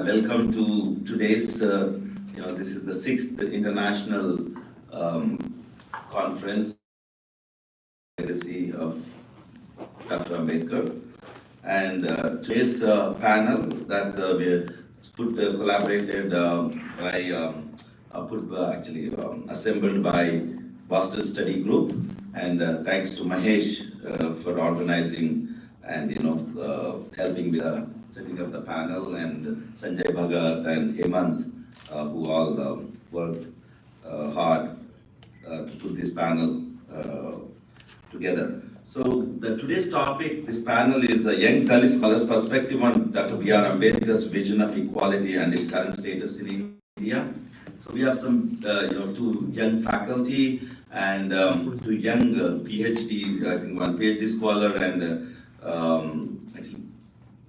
Welcome to today's, this is the 6th International Conference, Legacy of Dr. Ambedkar. And today's panel that we collaborated assembled by Boston Study Group. And thanks to Mahesh for organizing and helping with setting up the panel, and Sanjay Bhagat and Hemant, who all worked hard to put this panel together. So today's topic, this panel is a young Dalit scholars' perspective on Dr. B.R. Ambedkar's vision of equality and its current status in India. So we have some, two young faculty and two young PhD, I think one PhD scholar and actually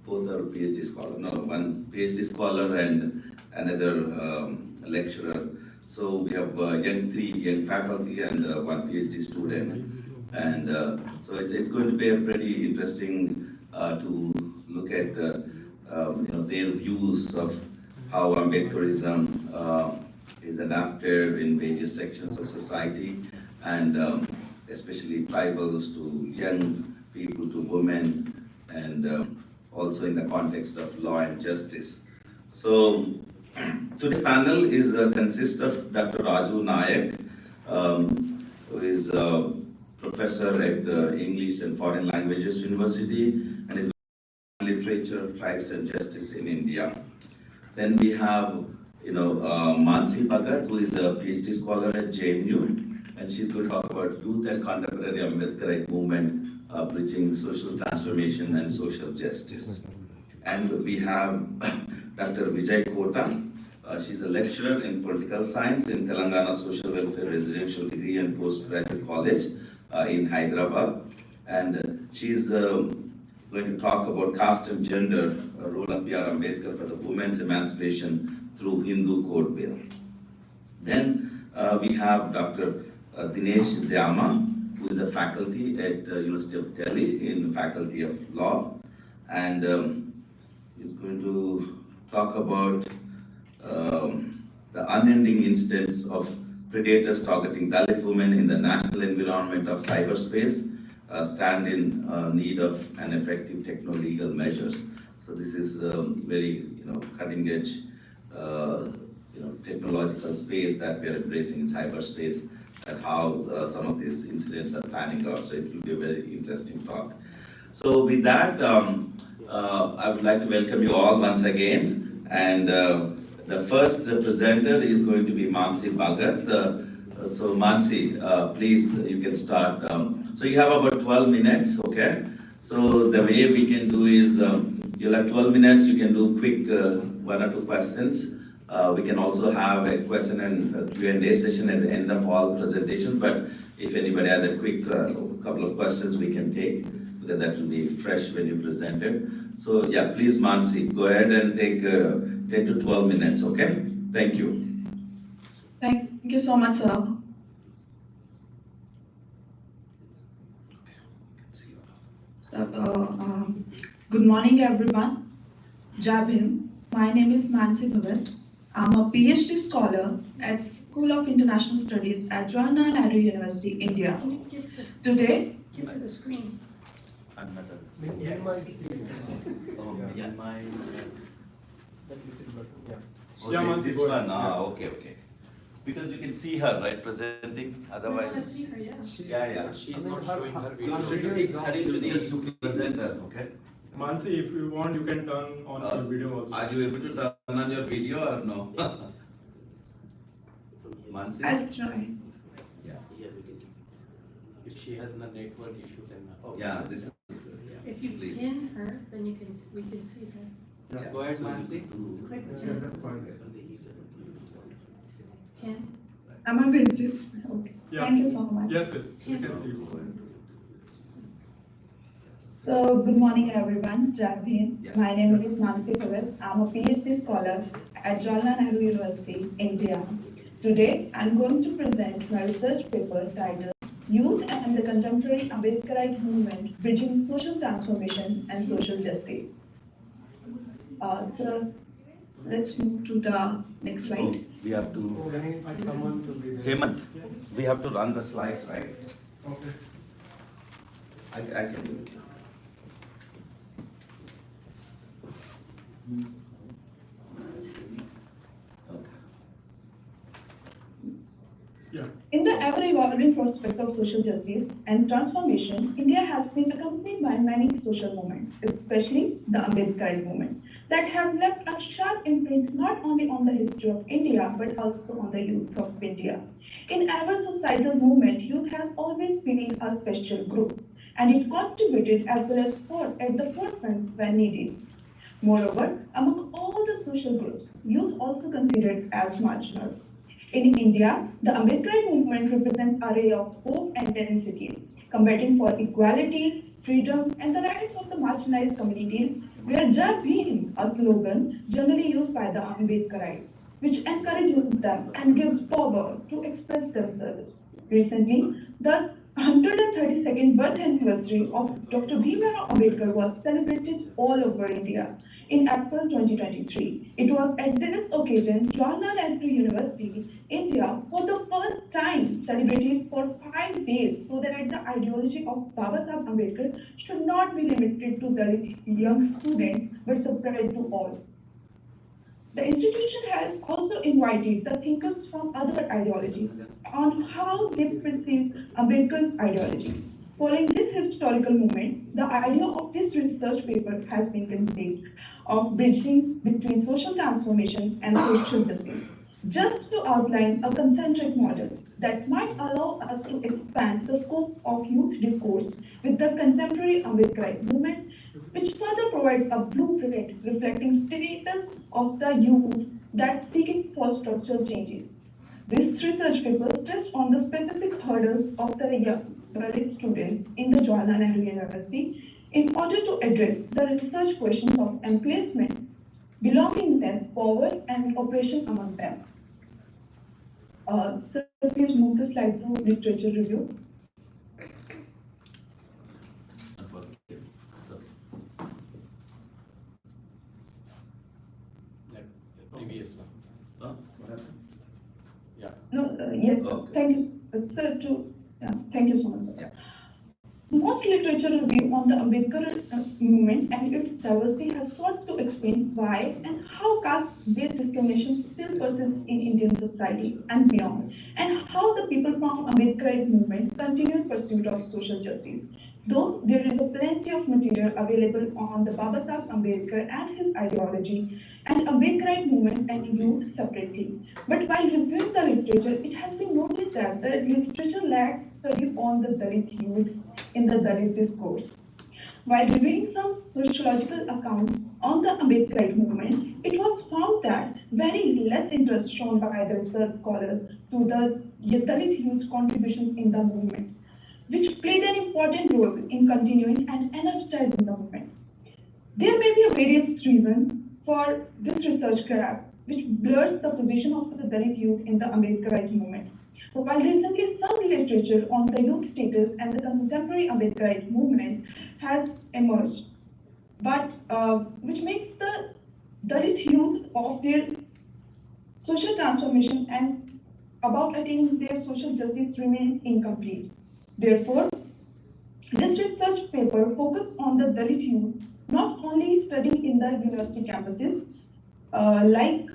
both are PhD scholar. No, one PhD scholar and another lecturer. So we have three young faculty and one PhD student. And so it's going to be a pretty interesting to look at their views of how Ambedkarism is adapted in various sections of society, and especially tribals to young people to women, and also in the context of law and justice. So today's panel is consists of Dr. Raju Nayak, who is professor at English and Foreign Languages University, and is literature, tribes and justice in India. Then we have Mansi Bhagat, who is a PhD scholar at JNU, and she's going to talk about youth and contemporary Ambedkarite movement, bridging social transformation and social justice. And we have Dr. Vijay Kota. She's a lecturer in political science in Telangana Social Welfare Residential Degree and Postgraduate College in Hyderabad. And she's going to talk about caste and gender, role of B.R. Ambedkar for the women's emancipation through Hindu Code Bill. Then we have Dr. Dinesh Dhyama, who is a faculty at University of Delhi in the Faculty of Law, and he's going to talk about the unending instance of predators targeting Dalit women in the national environment of cyberspace, stand in need of an effective techno-legal measures. So this is very cutting edge technological space that we are embracing in cyberspace, and how some of these incidents are panning out. So it will be a very interesting talk. So with that, I would like to welcome you all once again. And the first presenter is going to be Mansi Bhagat. So Mansi, please, you can start. So you have about 12 minutes, okay? So the way we can do is, you'll have 12 minutes, you can do quick one or two questions. We can also have a question and Q&A session at the end of all presentations, but if anybody has a quick couple of questions, we can take, because that will be fresh when you present it. So yeah, please Mansi, go ahead and take 10 to 12 minutes, okay? Thank you. Thank you so much, sir. So, good morning, everyone. Jai Bhim. My name is Mansi Bhagat. I'm a PhD scholar at School of International Studies at Jawaharlal Nehru University, India. Today, give her the screen. Minimize this one. Okay. Because you can see her, right, presenting. Otherwise, I want to see her, yeah. She's not showing her video. to present her, okay? Mansi, if you want, you can turn on your video also. Are you able to turn on your video or no? Mansi? I'll try. Yeah. If she has a network issue, then Yeah, this is. If you Please. pin her, then we can see her. Yeah. Go ahead, Mansi. Click Yeah, pin. that's fine. Ken? Am I busy? Okay. Yeah. Thank you so much. Yes, we can see you. So, good morning, everyone. Jai Bhim. Yes. My name is Mansi Bhagat. I'm a PhD scholar at Jawaharlal Nehru University, India. Today, I'm going to present my research paper titled Youth and the Contemporary Ambedkarite Movement, Bridging Social Transformation and Social Justice. So, Let's move to the next slide. Oh, we have to, Someone to be there. Hemant, we have to run the slides, right? Okay. I can do it. Okay. Yeah. In the ever-evolving prospect of social justice and transformation, India has been accompanied by many social movements, especially the Ambedkarite movement, that have left a sharp imprint not only on the history of India, but also on the youth of India. In our societal movement, youth has always been a special group, and it contributed as well as fought at the forefront when needed. Moreover, among all the social groups, youth also considered as marginal. In India, the Ambedkarite movement represents a ray of hope and density, combating for equality, freedom, and the rights of the marginalized communities, where Jai Bhim, a slogan generally used by the Ambedkarites, which encourages them and gives power to express themselves. Recently, the 132nd birth anniversary of Dr. Bhimrao Ambedkar was celebrated all over India in April 2023. It was at this occasion Jawaharlal Nehru University, India, for the first time celebrated for 5 days so that the ideology of Baba Saheb Ambedkar should not be limited to Dalit young students but spread to all. The institution has also invited the thinkers from other ideologies on how they perceive Ambedkar's ideology. Following this historical movement, the idea of this research paper has been conceived of bridging between social transformation and social justice, just to outline a concentric model that might allow us to expand the scope of youth discourse with the contemporary Ambedkarite movement, which further provides a blueprint reflecting status of the youth that seeking for structural changes. This research paper stressed on the specific hurdles of the young Dalit students in the Jawaharlal Nehru University in order to address the research questions of emplacement, belongingness, power, and oppression among them. Sir, please move the slide to literature review. Like the previous one. What happened? Yeah. No, yes, Okay. thank you, sir. Thank you so much, sir. Yeah. Most literature review on the Ambedkar movement and its diversity has sought to explain why and how caste-based discrimination still persists in Indian society and beyond, and how the people from Ambedkarite movement continue in pursuit of social justice. Though there is a plenty of material available on the Baba Saheb Ambedkar and his ideology, and Ambedkarite movement and youth separately. But while reviewing the literature, it has been noticed that the literature lacks study on the Dalit youth in the Dalit discourse. While reviewing some sociological accounts on the Ambedkarite movement, it was found that very less interest shown by the research scholars to the Dalit youth contributions in the movement, which played an important role in continuing and energizing the movement. There may be a various reasons for this research gap, which blurs the position of the Dalit youth in the Ambedkarite movement. While recently some literature on the youth status and the contemporary Ambedkarite movement has emerged, but which makes the Dalit youth of their social transformation and about attaining their social justice remains incomplete. Therefore, this research paper focused on the Dalit youth not only studying in the university campuses like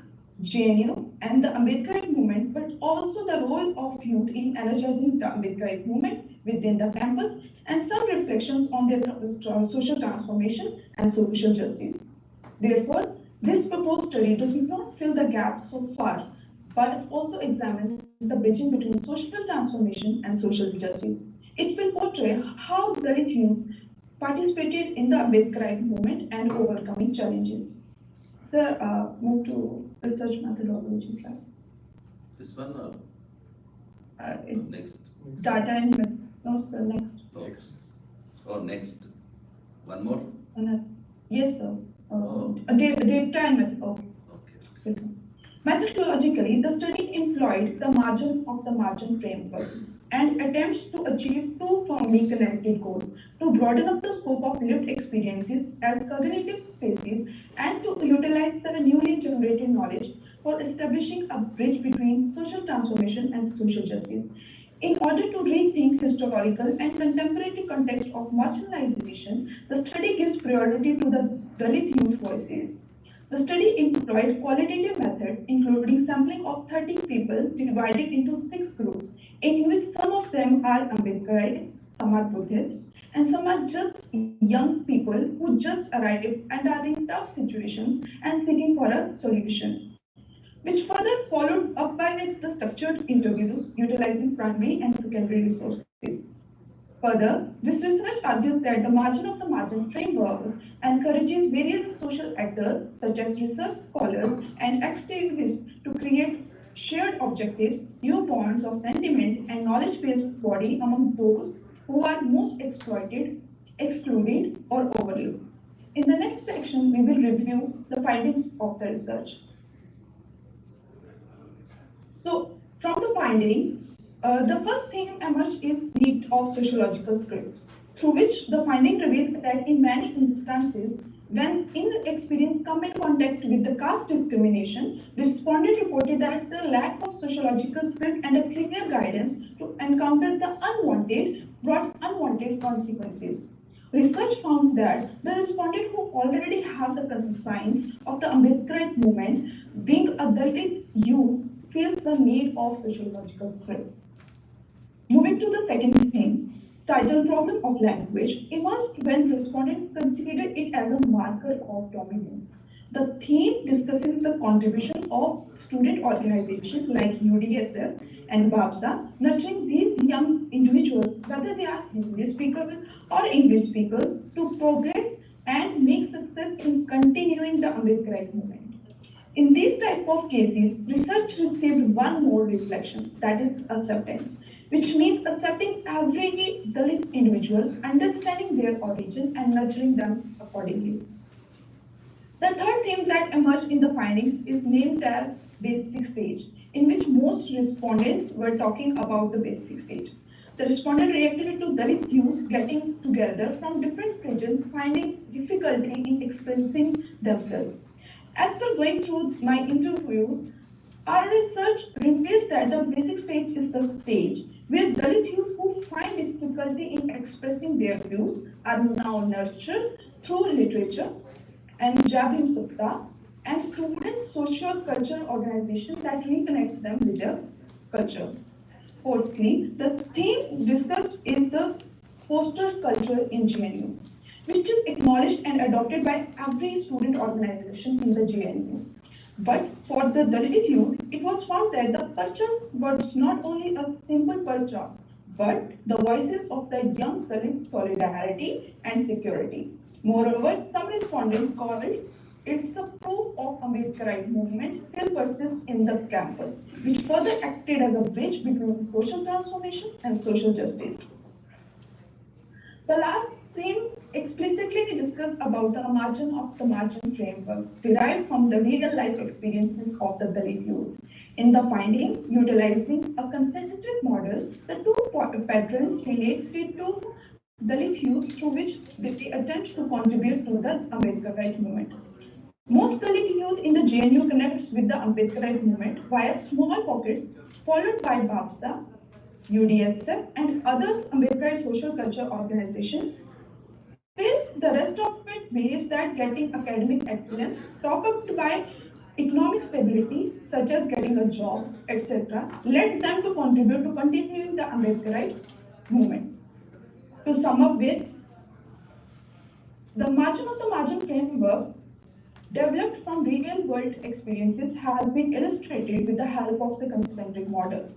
JNU and the Ambedkarite movement, but also the role of youth in energizing the Ambedkarite movement within the campus and some reflections on their social transformation and social justice. Therefore, this proposed study does not fill the gap so far, but also examines the bridging between social transformation and social justice. It will portray how Dalit youth participated in the Ambedkarite movement and overcoming challenges. Sir, move to research methodology slide. This one or next? Data and no, sir, next. Okay. Or next? One more? Yes, sir. Oh. Data and method. Oh. Okay. Methodologically, the study employed the margin of the margin framework and attempts to achieve two firmly connected goals. to broaden up the scope of lived experiences as cognitive spaces, and to utilize the newly generated knowledge for establishing a bridge between social transformation and social justice. In order to rethink historical and contemporary context of marginalization, the study gives priority to the Dalit youth voices. The study employed qualitative methods, including sampling of 30 people divided into 6 groups, in which some of them are Ambedkarites, some are Buddhists, and some are just young people who just arrived and are in tough situations and seeking for a solution, which further followed up by the structured interviews utilizing primary and secondary resources. Further, this research argues that the margin of the margin framework encourages various social actors, such as research scholars and activists, to create shared objectives, new bonds of sentiment, and knowledge-based body among those who are most exploited, excluded, or overlooked. In the next section, we will review the findings of the research. So, from the findings, the first theme emerged is need of sociological scripts, through which the finding reveals that in many instances, when inexperienced come in contact with the caste discrimination, respondent reported that the lack of sociological script and a clear guidance to encounter the unwanted brought unwanted consequences. Research found that the respondent who already have the confines of the Ambedkarite movement, being a Dalit youth, feels the need of sociological scripts. Moving to the second theme, title problem of language emerged when respondents considered it as a marker of dominance. The theme discusses the contribution of student organizations like UDSF and BABSA, nurturing these young individuals, whether they are Hindi speakers or English speakers, to progress and make success in continuing the Ambedkarite movement. In these type of cases, research received one more reflection, that is acceptance, which means accepting every Dalit individual, understanding their origin, and nurturing them accordingly. The third theme that emerged in the findings is named as basic stage, in which most respondents were talking about the basic stage. The respondent reacted to Dalit youth getting together from different regions, finding difficulty in expressing themselves. As per going through my interviews, our research reveals that the basic stage is the stage where Dalit youth who find difficulty in expressing their views are now nurtured through literature and Jabim Sapta and student social culture organization that reconnects them with their culture. Fourthly, the theme discussed is the foster culture in GNU, which is acknowledged and adopted by every student organization in the GNU. But for the Dalit youth, it was found that the purchase was not only a simple purchase, but the voices of the young Dalit solidarity and security. Moreover, some respondents call it's a proof of Ambedkarite movement still persists in the campus, which further acted as a bridge between social transformation and social justice. The last theme explicitly discuss about the margin of the margin framework derived from the real life experiences of the Dalit youth. In the findings, utilizing a concentric model, the two patterns related to Dalit youth through which they attempt to contribute to the Ambedkarite movement. Most Dalit youth in the GNU connects with the Ambedkarite movement via small pockets, followed by BABSA, UDSF, and other Ambedkarite social culture organizations. Still, the rest of it believes that getting academic excellence, topped up by economic stability, such as getting a job, etc., led them to contribute to continuing the Ambedkarite movement. To sum up with, the margin of the margin framework developed from real-world experiences has been illustrated with the help of the concentric model.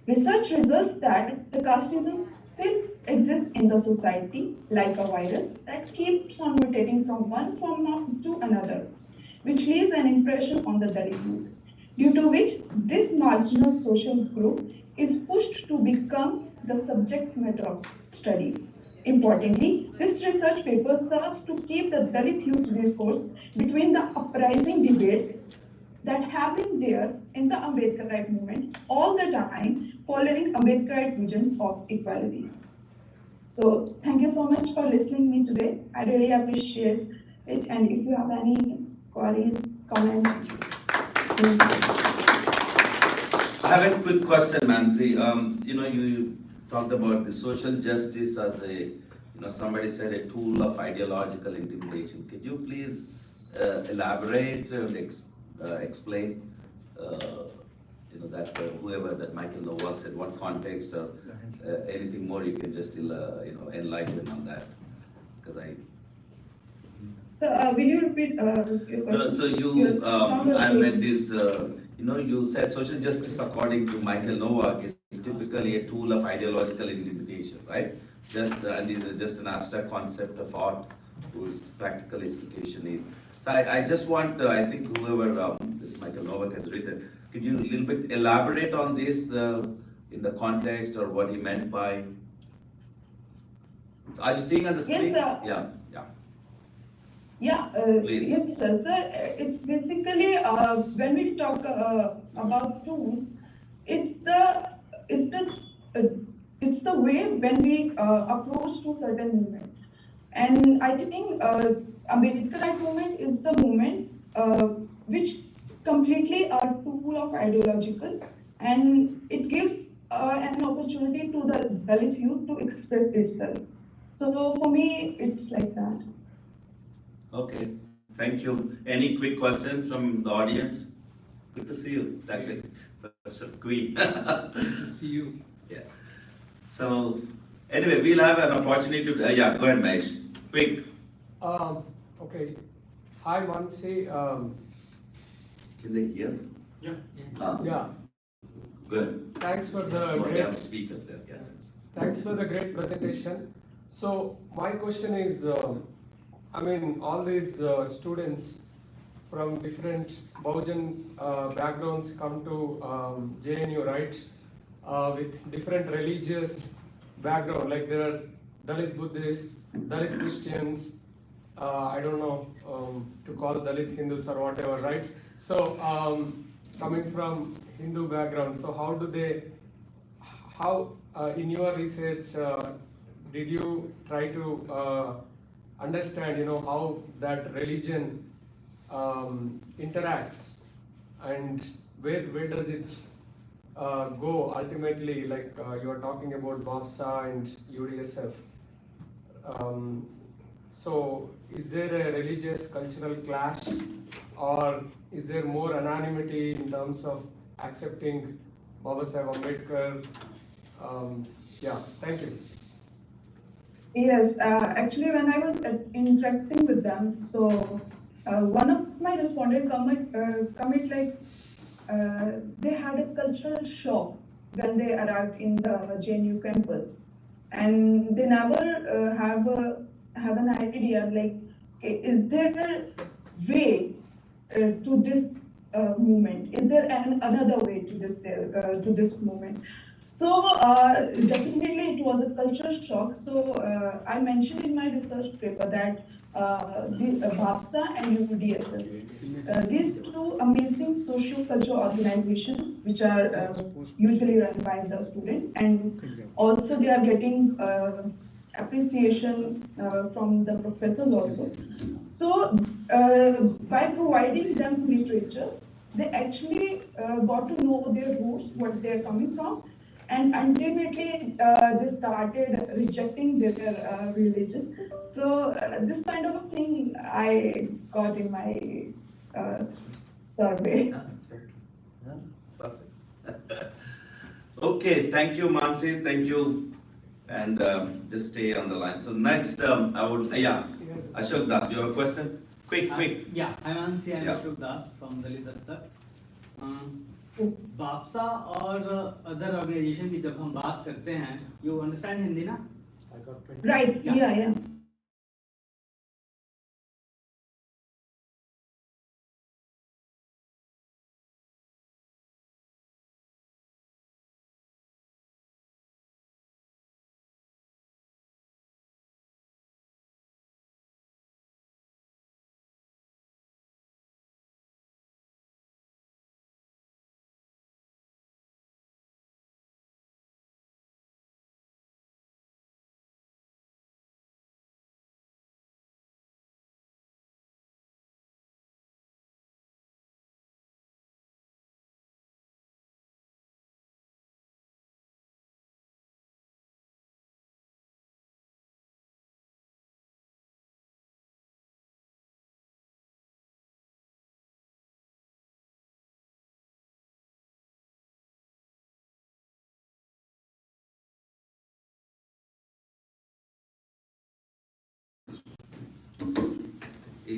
Research results that the casteism still exists in the society like a virus that keeps on mutating from one form to another, which leaves an impression on the Dalit youth, due to which this marginal social group is pushed to become the subject matter of study. Importantly, this research paper serves to keep the Dalit youth discourse between the uprising debates that have been there in the Ambedkarite movement all the time, following Ambedkarite visions of equality. So thank you so much for listening me today. I really appreciate it. And if you have any queries, comments, I have a quick question, Mansi. You talked about the social justice as somebody said a tool of ideological intimidation. Could you please elaborate and explain, that whoever that Michael Novak said, what context or anything more you can just, enlighten on that? Because so will you repeat your no, question? so I met this, you said social justice according to Michael Novak is typically a tool of ideological intimidation, right? And is just an abstract concept of art whose practical implication is. So I just want, I think whoever this Michael Novak has written, could you a little bit elaborate on this in the context or what he meant by? Are you seeing on the Yes, screen? sir. Yeah, yeah. Yeah, Please. yes, sir. Sir, it's basically when we talk about tools, it's the it's the uh, it's the way when we approach to certain movement. And I think Ambedkarite movement is the movement which completely a tool of ideological, and it gives an opportunity to the Dalit youth to express itself. So for me, it's like that. Okay, thank you. Any quick question from the audience? Good to see you, Dr. Professor Queen. See you. Yeah. So, anyway, we'll have an opportunity to, yeah, go ahead, Mahesh. Quick. Okay. Hi, Mansi. Can they hear? Yeah. Yeah. Good. Thanks for the Oh, they have great. speakers there, yes. Thanks for the great presentation. So my question is, all these students from different Bahujan backgrounds come to JNU, right? With different religious background, like there are Dalit Buddhists, Dalit Christians, I don't know to call Dalit Hindus or whatever, right? So coming from Hindu background, so how in your research did you try to understand, how that religion interacts and where does it go ultimately, like you are talking about BOPSA and UDSF. So is there a religious cultural clash, or is there more anonymity in terms of accepting Baba Saheb Ambedkar? Yeah, thank you. Yes, actually, when I was interacting with them, so one of my respondent comment like they had a cultural shock when they arrived in the JNU campus, and they never have an idea like, is there a way to this movement? Is there another way to this movement? So definitely it was a culture shock. So I mentioned in my research paper that the BAPSA and UDSL, these two amazing socio-cultural organizations, which are usually run by the student, and also they are getting appreciation from the professors also. So by providing them literature, they actually got to know their roots, what they're coming from, and ultimately they started rejecting their religion. So this kind of thing I got in my survey. Yeah, perfect. Okay, thank you, Mansi, thank you. And just stay on the line. So next, I would, yeah, Ashok Das, you have a question? Quick. Yeah, I'm Ansi, I'm Yeah. Ashok Das from Dalit Dastak. बापसा और other organisation की जब हम बात करते हैं, you understand Hindi ना? Right, yeah.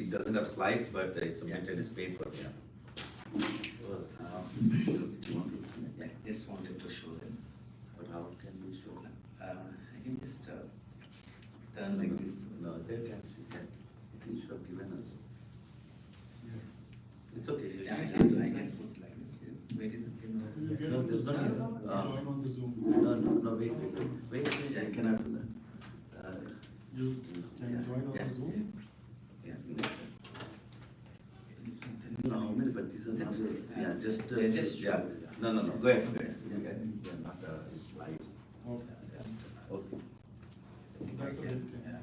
it doesn't have slides, but it's submitted as paper, yeah. Yeah, just wanted to show them, but how can we show them? I can just turn like this, no, they can see that, I think you should have given us. It's okay, I can put like this, yes, wait, is it? No, there's not, Join on the Zoom. no, wait, I cannot do that. You can Yeah, join on yeah, the Zoom. Yeah. No, how many, but these are not, yeah, just, yeah, no, go ahead. Yeah, I think they're not slides. Okay. Just, okay. That's okay. Yeah.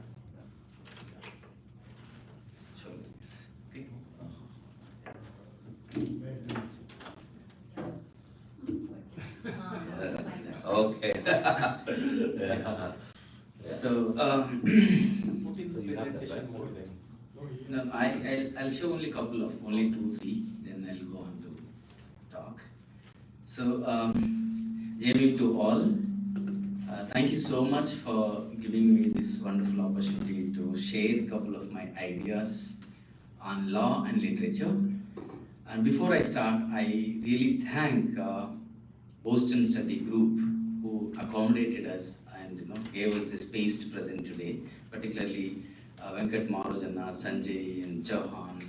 Show this, okay? Okay. Yeah. So, So you have that, right? no, I'll show only couple of, only 2, 3, then I'll go on to talk. So, Jamie, to all, thank you so much for giving me this wonderful opportunity to share a couple of my ideas on law and literature. And before I start, I really thank Boston Study Group who accommodated us and gave us the space to present today, particularly Venkat Marujanna, Sanjay and Chauhan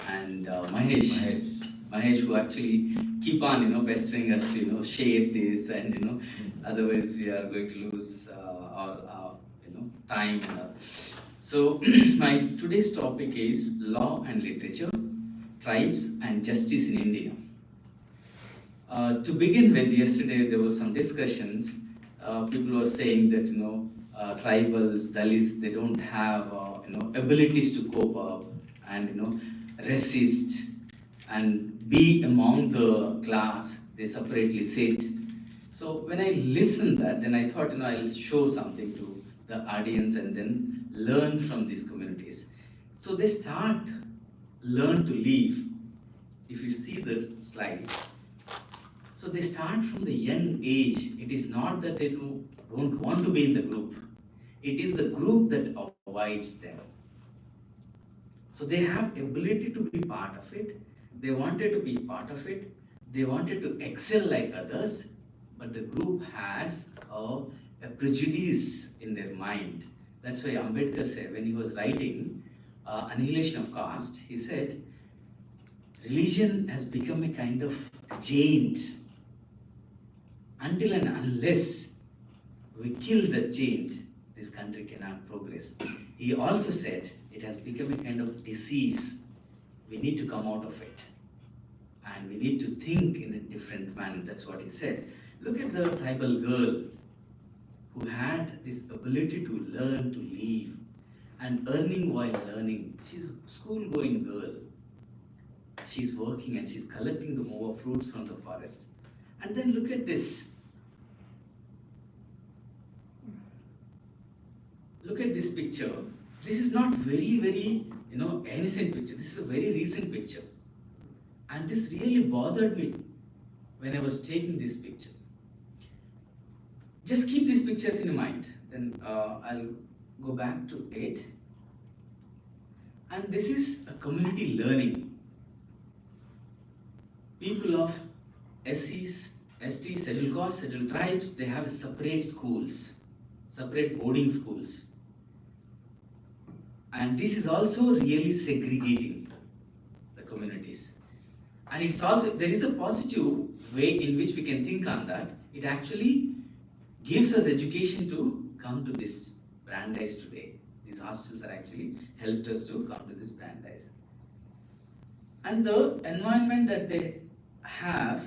and Mahesh, who actually keep on pestering us to share this, and otherwise we are going to lose our time. So my today's topic is law and literature, tribes and justice in India. To begin with, yesterday there was some discussions. People were saying that tribals, Dalits, they don't have abilities to cope up and resist and be among the class. They separately sit. So when I listened that, then I thought I'll show something to the audience and then learn from these communities. So they start learn to live. If you see the slide. So they start from the young age. It is not that they don't want to be in the group. It is the group that avoids them. So they have ability to be part of it. They wanted to be part of it. They wanted to excel like others, but the group has a prejudice in their mind. That's why Ambedkar said, when he was writing Annihilation of Caste, he said, religion has become a kind of giant. Until and unless we kill the giant, this country cannot progress. He also said it has become a kind of disease. We need to come out of it. And we need to think in a different manner. That's what he said. Look at the tribal girl who had this ability to learn to live and earning while learning. She's a school-going girl. She's working and she's collecting the more fruits from the forest. And then look at this. Look at this picture. This is not very, innocent picture. This is a very recent picture. And this really bothered me when I was taking this picture. Just keep these pictures in mind. Then I'll go back to 8. And this is a community learning. People of SCs, STs, scheduled castes, scheduled tribes, they have separate schools, separate boarding schools. And this is also really segregating the communities. And it's also, there is a positive way in which we can think on that. It actually gives us education to come to this Brandeis today. These hostels are actually helped us to come to this Brandeis. And the environment that they have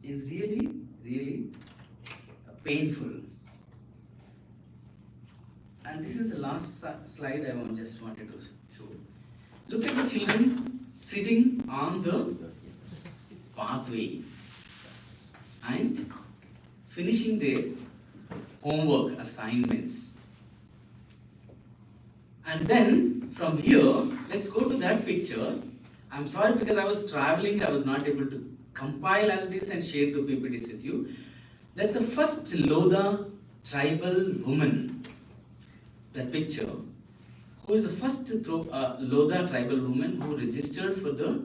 is really painful. And this is the last slide I just wanted to show. Look at the children sitting on the pathway and finishing their homework assignments. And then from here, let's go to that picture. I'm sorry because I was traveling, I was not able to compile all this and share the PPTs with you. That's the first Lodha tribal woman, that picture, who is the first Lodha tribal woman who registered for the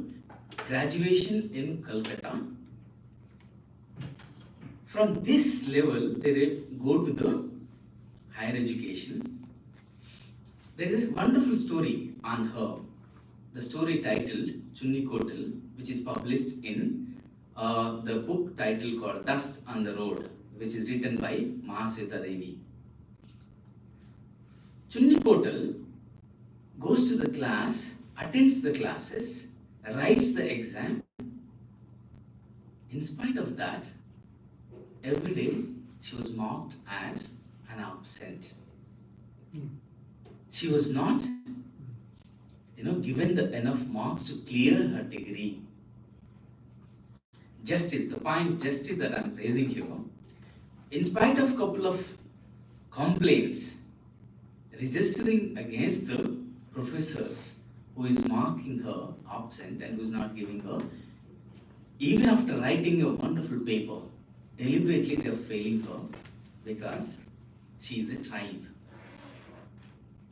graduation in Calcutta. From this level, they go to the higher education. There is a wonderful story on her, the story titled Chunni Kotal, which is published in the book title called Dust on the Road, which is written by Mahasweta Devi. Chunni Kotal goes to the class, attends the classes, writes the exam. In spite of that, every day she was marked as an absent. She was not, given the enough marks to clear her degree. The point justice that I'm raising here, in spite of couple of complaints registering against the professors who is marking her absent and who is not giving her, even after writing a wonderful paper, deliberately they are failing her because she is a tribe.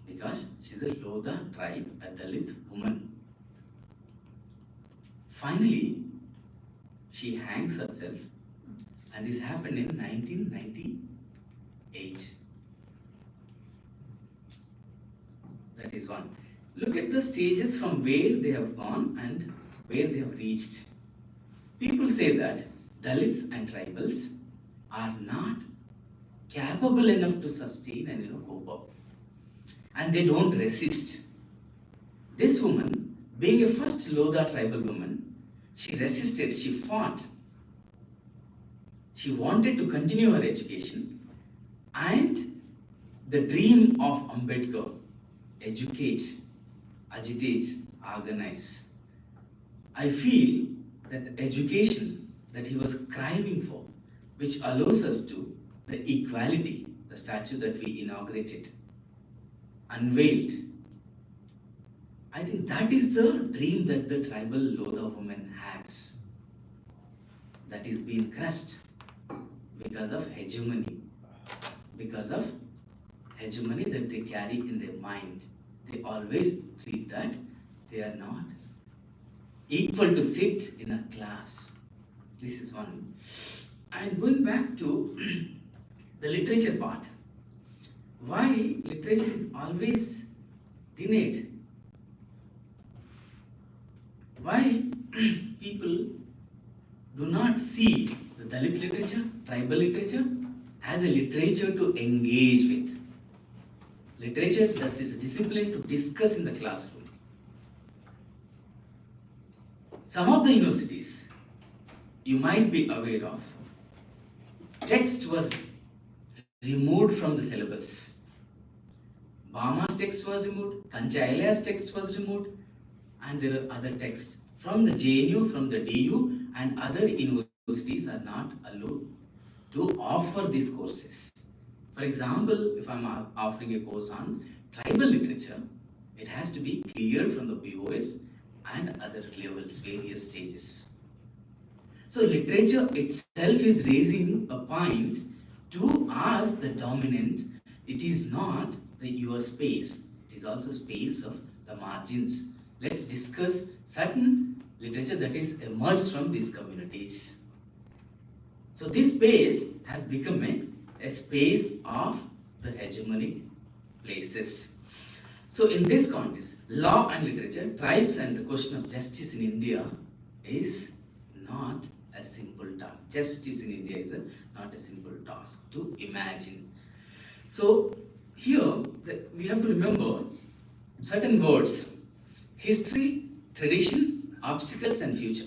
Because she is a Lodha tribe, a Dalit woman. Finally, she hangs herself, and this happened in 1998. That is one. Look at the stages from where they have gone and where they have reached. People say that Dalits and tribals are not capable enough to sustain and cope up. And they don't resist. This woman, being a first Lodha tribal woman, she resisted, she fought. She wanted to continue her education, and the dream of Ambedkar, educate, agitate, organize. I feel that education that he was craving for, which allows us to the equality, the statue that we inaugurated, unveiled. I think that is the dream that the tribal Lodha woman has. That is being crushed because of hegemony. Because of hegemony that they carry in their mind. They always treat that they are not equal to sit in a class. This is one. And going back to the literature part. Why literature is always denied? Why people do not see the Dalit literature, tribal literature, as a literature to engage with? Literature that is a discipline to discuss in the classroom. Some of the universities you might be aware of, texts were removed from the syllabus. Bama's text was removed, Kanchaila's text was removed, and there are other texts from the JNU, from the DU, and other universities are not allowed to offer these courses. For example, if I'm offering a course on tribal literature, it has to be cleared from the BOS and other levels, various stages. So literature itself is raising a point to ask the dominant, it is not your space, it is also space of the margins. Let's discuss certain literature that is emerged from these communities. So this space has become a space of the hegemonic places. So in this context, law and literature, tribes and the question of justice in India is not a simple task. Justice in India is not a simple task to imagine. So here we have to remember certain words: history, tradition, obstacles, and future.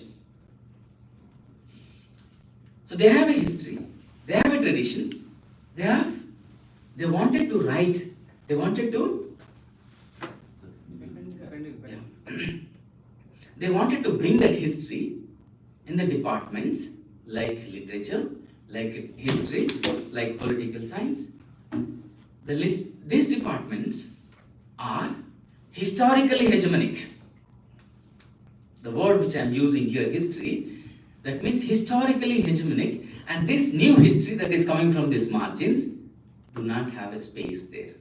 So they have a history, they have a tradition, they wanted to write, they wanted to they wanted to bring that history in the departments like literature, like history, like political science. These departments are historically hegemonic. The word which I am using here, history, that means historically hegemonic, and this new history that is coming from these margins do not have a space there.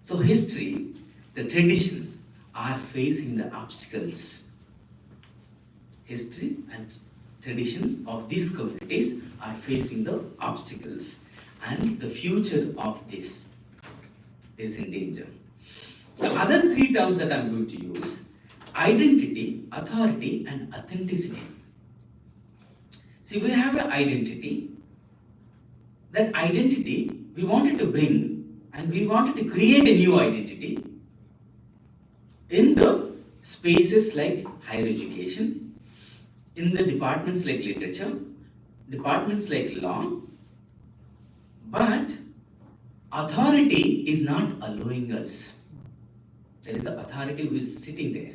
So history, the tradition are facing the obstacles. History and traditions of these communities are facing the obstacles, and the future of this is in danger. The other three terms that I'm going to use: identity, authority, and authenticity. See, we have an identity. That identity we wanted to bring, and we wanted to create a new identity in the spaces like higher education, in the departments like literature, departments like law, but authority is not allowing us. There is an authority who is sitting there.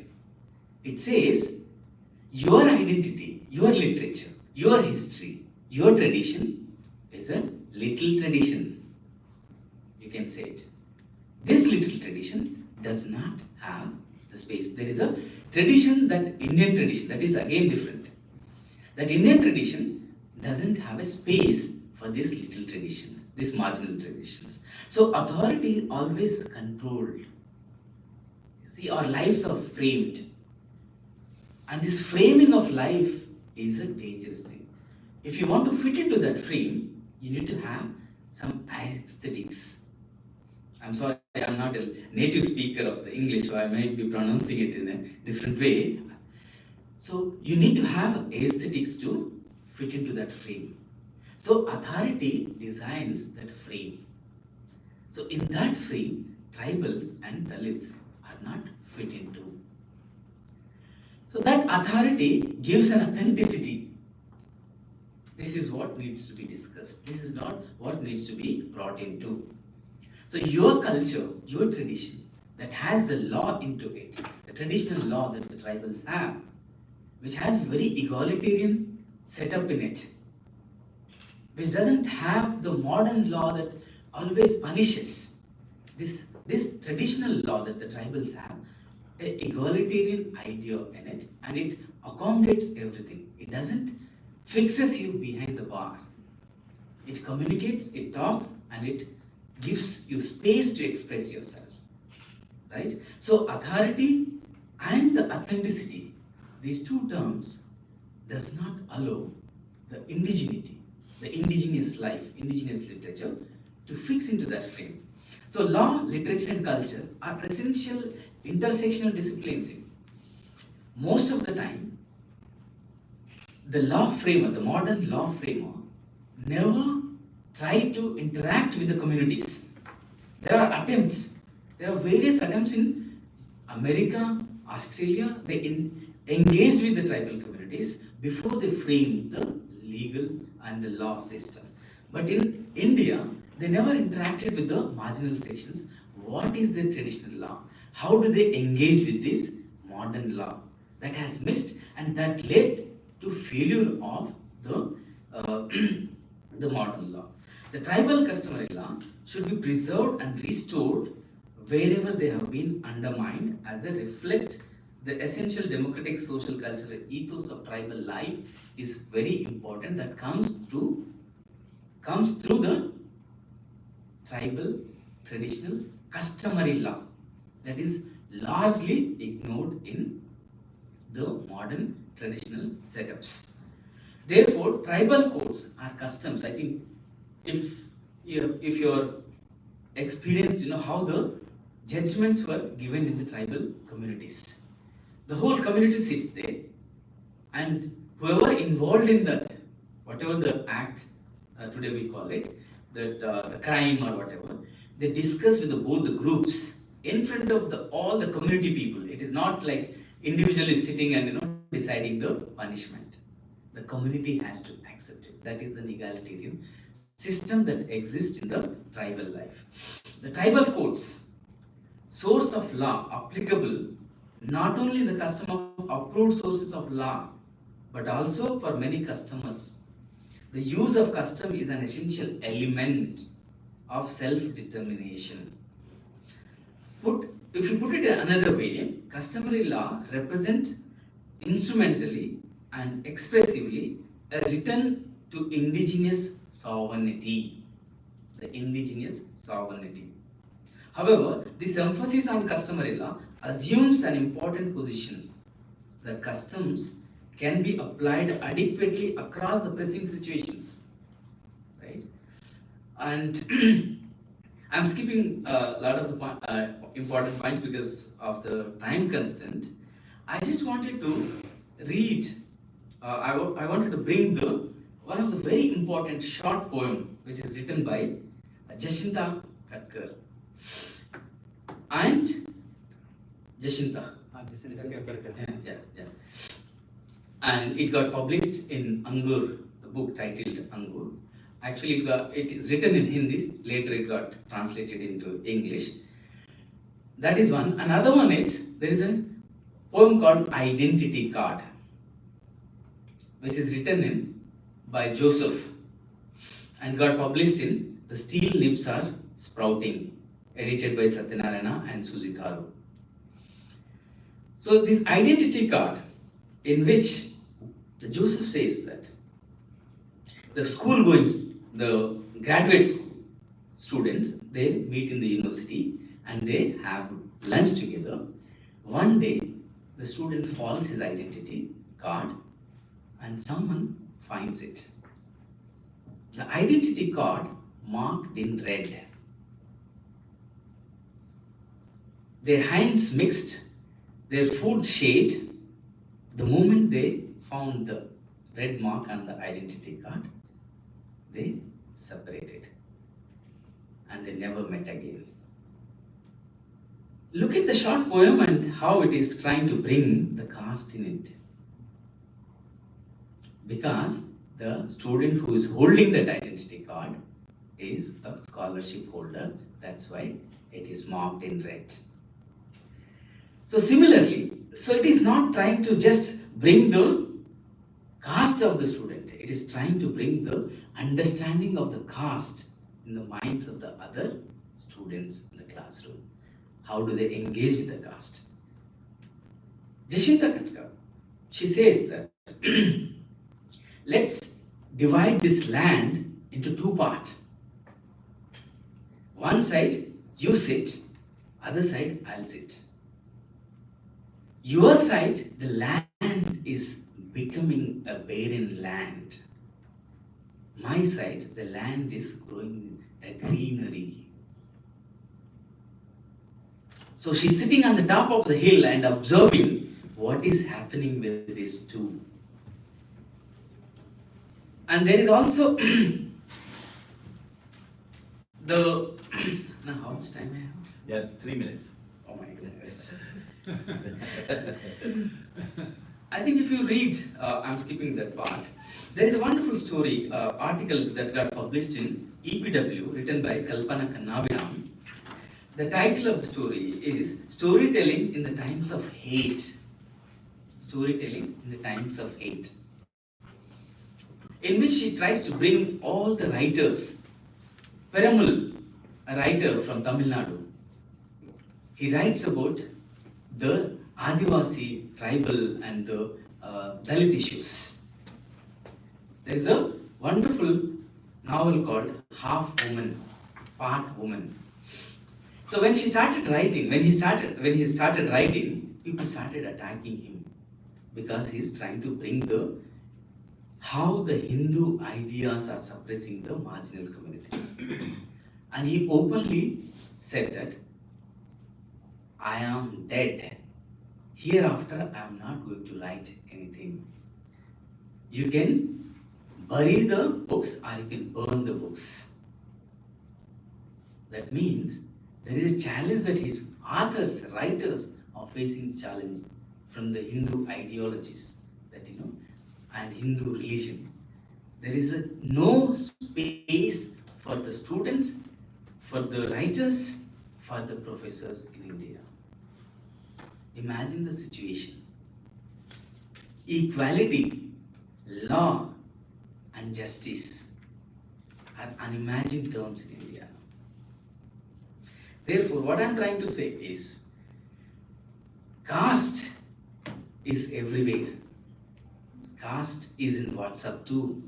It says, your identity, your literature, your history, your tradition is a little tradition. You can say it. This little tradition does not have the space. There is a tradition, that Indian tradition, that is again different. That Indian tradition doesn't have a space for these little traditions, these marginal traditions. So authority is always controlled. See, our lives are framed. And this framing of life is a dangerous thing. If you want to fit into that frame, you need to have some aesthetics. I'm sorry, I'm not a native speaker of the English, so I might be pronouncing it in a different way. So you need to have aesthetics to fit into that frame. So authority designs that frame. So in that frame, tribals and Dalits are not fit into. So that authority gives an authenticity. This is what needs to be discussed. This is not what needs to be brought into. So your culture, your tradition, that has the law into it, the traditional law that the tribals have, which has very egalitarian setup in it, which doesn't have the modern law that always punishes. This traditional law that the tribals have, an egalitarian idea in it, and it accommodates everything. It doesn't fixes you behind the bar. It communicates, it talks, and it gives you space to express yourself. Right? So authority and the authenticity, these two terms, does not allow the indigeneity, the indigenous life, indigenous literature to fix into that frame. So law, literature, and culture are essential intersectional disciplines. Most of the time, the law framer, the modern law framer, never try to interact with the communities. There are attempts. There are various attempts in America, Australia. They engaged with the tribal communities before they framed the legal and the law system. But in India, they never interacted with the marginal sections. What is the traditional law? How do they engage with this modern law? That has missed, and that led to failure of the the modern law. The tribal customary law should be preserved and restored wherever they have been undermined, as they reflect the essential democratic social cultural ethos of tribal life is very important. That comes through the tribal traditional customary law that is largely ignored in the modern traditional setups. Therefore, tribal codes are customs. I think if you're experienced, how the judgments were given in the tribal communities. The whole community sits there, and whoever involved in that, whatever the act today we call it, that the crime or whatever, they discuss with both the groups in front of all the community people. It is not like individually sitting and deciding the punishment. The community has to accept it. That is an egalitarian system that exists in the tribal life. The tribal codes, source of law applicable not only in the custom of approved sources of law, but also for many customers. The use of custom is an essential element of self-determination. If you put it another way, customary law represents instrumentally and expressively a return to indigenous sovereignty. The indigenous sovereignty. However, this emphasis on customary law assumes an important position that customs can be applied adequately across the pressing situations, right? And I'm skipping a lot of the important points because of the time constraint. I just wanted to read, I wanted to bring the one of the very important short poem which is written by Jashinta Katkar. And Jashinta. Yeah. And it got published in Angur, the book titled Angur. Actually, it is written in Hindi, later it got translated into English. That is one. Another one is, there is a poem called Identity Card, which is written by Joseph and got published in The Steel Lips Are Sprouting, edited by Satyanarayana and Sujitharu. So this identity card, in which the Joseph says that the graduate students, they meet in the university and they have lunch together. One day, the student falls his identity card and someone finds it. The identity card marked in red. Their hands mixed, their food shade. The moment they found the red mark on the identity card, they separated and they never met again. Look at the short poem and how it is trying to bring the caste in it. Because the student who is holding that identity card is a scholarship holder, that's why it is marked in red. So similarly, so it is not trying to just bring the caste of the student, it is trying to bring the understanding of the caste in the minds of the other students in the classroom. How do they engage with the caste? Jashinta Katkar, she says that let's divide this land into two parts. One side you sit, other side I'll sit. Your side, the land is becoming a barren land. My side, the land is growing a greenery. So she's sitting on the top of the hill and observing what is happening with these two. And there is also the now how much time I have? Yeah, 3 minutes. Oh my goodness. I think if you read, I'm skipping that part. There is a wonderful story, article that got published in EPW, written by Kalpana Kannabiram. The title of the story is Storytelling in the Times of Hate. Storytelling in the Times of Hate. In which she tries to bring all the writers. Perumal, a writer from Tamil Nadu, he writes about the Adivasi, tribal and the Dalit issues. There is a wonderful novel called Half Woman, Part Woman. So when she started writing, when he started writing, people started attacking him because he's trying to bring the how the Hindu ideas are suppressing the marginal communities. And he openly said that I am dead. Hereafter, I am not going to write anything. You can bury the books or you can burn the books. That means there is a challenge that his authors, writers are facing the challenge from the Hindu ideologies that and Hindu religion. There is no space for the students, for the writers, for the professors in India. Imagine the situation. Equality, law, and justice are unimagined terms in India. Therefore, what I am trying to say is, caste is everywhere. Caste is in WhatsApp too.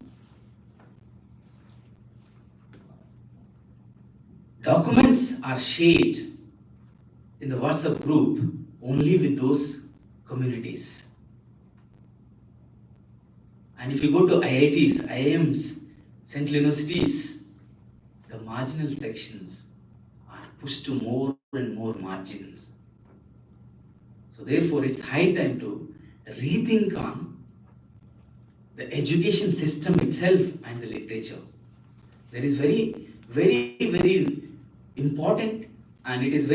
Documents are shared in the WhatsApp group only with those communities. And if you go to IITs, IIMs, central universities, the marginal sections are pushed to more and more margins. So therefore, it's high time to rethink on the education system itself and the literature. There is very important, and it is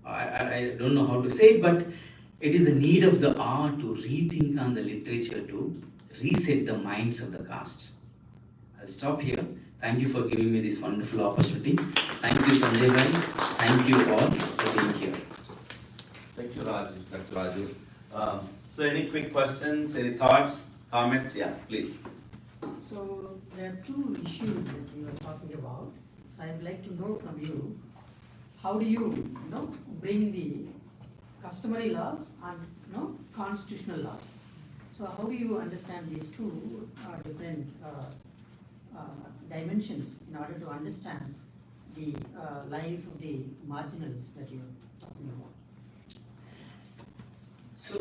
I don't know how to say it, but it is the need of the hour to rethink on the literature to reset the minds of the caste. I'll stop here. Thank you for giving me this wonderful opportunity. Thank you, Sanjay bhai. Thank you all for being here. Thank you, Raju. Dr. Raju. So any quick questions, any thoughts, comments? Yeah, please. So there are two issues that you are talking about. So I'd like to know from you, how do you, bring the customary laws and, constitutional laws? So how do you understand these two different dimensions in order to understand the life of the marginals that you're talking about? So,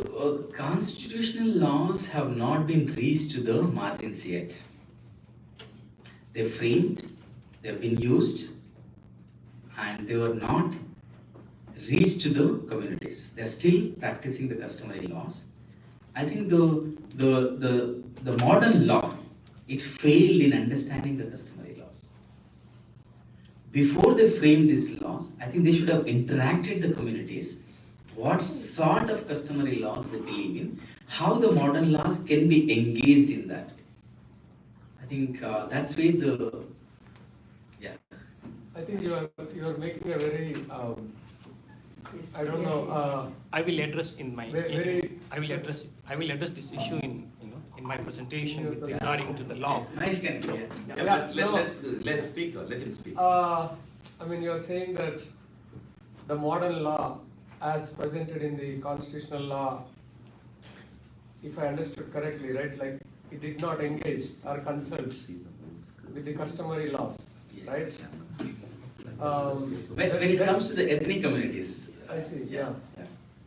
constitutional laws have not been reached to the margins yet. They're framed, they've been used, and they were not reached to the communities. They're still practicing the customary laws. I think the modern law, it failed in understanding the customary laws. Before they framed these laws, I think they should have interacted the communities, what sort of customary laws they believe in, how the modern laws can be engaged in that. I think that's where I think you are making a very I don't know. I will address in my Very- I will address this issue in my presentation with regarding to the law. Mahesh can say. Yeah, but let's speak. Let him speak. I mean, you are saying that the modern law, as presented in the constitutional law, if I understood correctly, right, like it did not engage or consult with the customary laws, right? When it comes to the ethnic communities, I see, yeah.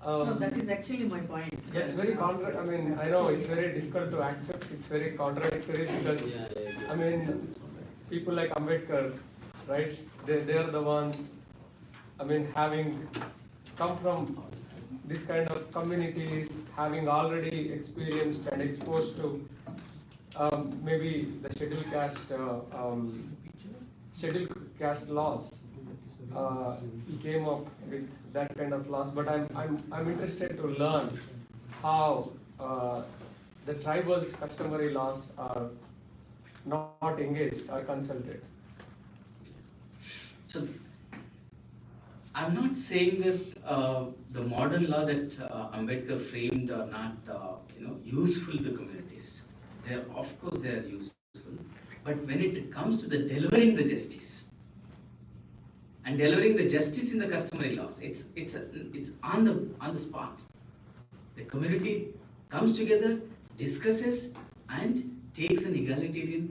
No, that is actually my point. It's very I mean, I know it's very difficult to accept, it's very contradictory because, I mean, people like Ambedkar, right, they are the ones, I mean, having come from this kind of communities, having already experienced and exposed to maybe the scheduled caste laws. He came up with that kind of laws, but I'm interested to learn how the tribals' customary laws are not engaged or consulted. so I'm not saying that the modern law that Ambedkar framed are not useful to the communities. Of course they are useful, but when it comes to the delivering the justice and delivering the justice in the customary laws, it's on the spot. The community comes together, discusses, and takes an egalitarian.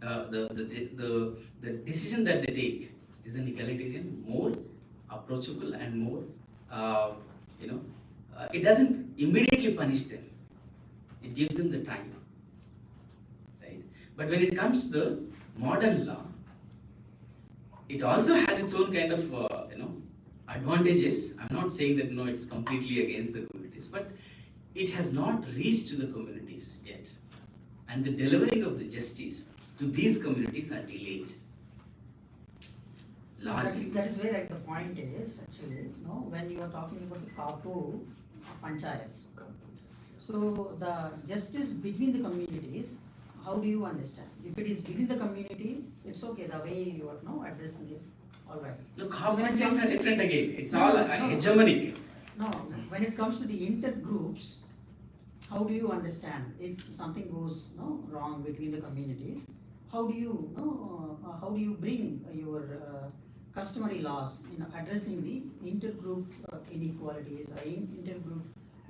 The decision that they take is an egalitarian, more approachable, and more. It doesn't immediately punish them. It gives them the time, right? But when it comes to the modern law, it also has its own kind of advantages. I'm not saying that it's completely against the communities, but it has not reached to the communities yet, and the delivering of the justice to these communities are delayed. Largely. That is where the point is actually, when you are talking about the Kapu panchayats. So the justice between the communities, how do you understand? If it is within the community, it's okay, the way you are addressing it, all right. The communities are different again. It's all hegemonic. No, when it comes to the intergroups, how do you understand if something goes wrong between the communities? How do you bring your customary laws in addressing the intergroup inequalities or intergroup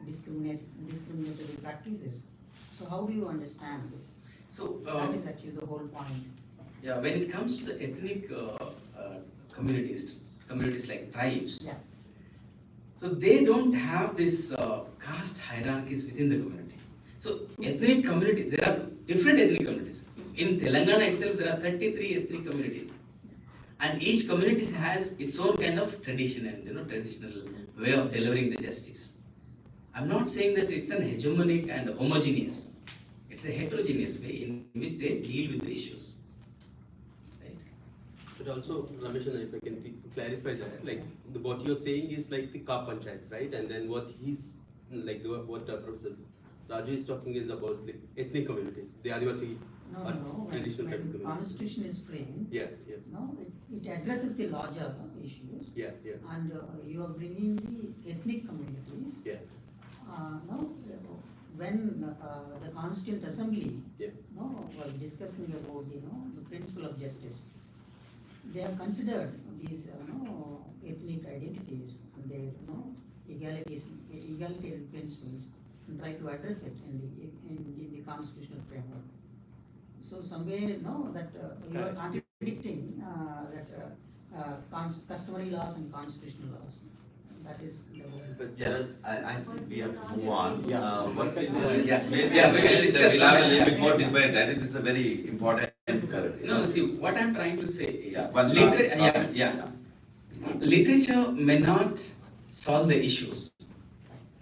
discriminatory practices? So how do you understand this? So That is actually the whole point. yeah, when it comes to the ethnic communities, communities like tribes. Yeah. So they don't have this caste hierarchies within the community. So ethnic community, there are different ethnic communities. In Telangana itself, there are 33 ethnic communities. And each community has its own kind of tradition and traditional way of delivering the justice. I'm not saying that it's an hegemonic and homogeneous. It's a heterogeneous way in which they deal with the issues. Right? But also, Ramesh, if I can clarify that, like what you're saying is like the Ka Panchayats, right? And then what he's like what Professor Raju is talking is about like ethnic communities, the Adivasi No, or no, traditional when communities. constitution is framed, Yeah, yeah, no, it addresses the larger issues. yeah, yeah, And you are bringing the ethnic communities. yeah, No, when the Constituent Assembly, yeah. no, was discussing about, the principle of justice, they have considered these, ethnic identities and their, egalitarian principles and try to address it in the constitutional framework. So somewhere, that you are contradicting customary laws and constitutional laws. That is the whole. But Yeah, I think we have to move on. Yeah. So What one we can- do is, Yeah, maybe yeah, we will discuss we'll have a little that. bit more debate. I think this is a very important. No, see, what I'm trying to say is, Yeah, one last topic. literature may not solve the issues,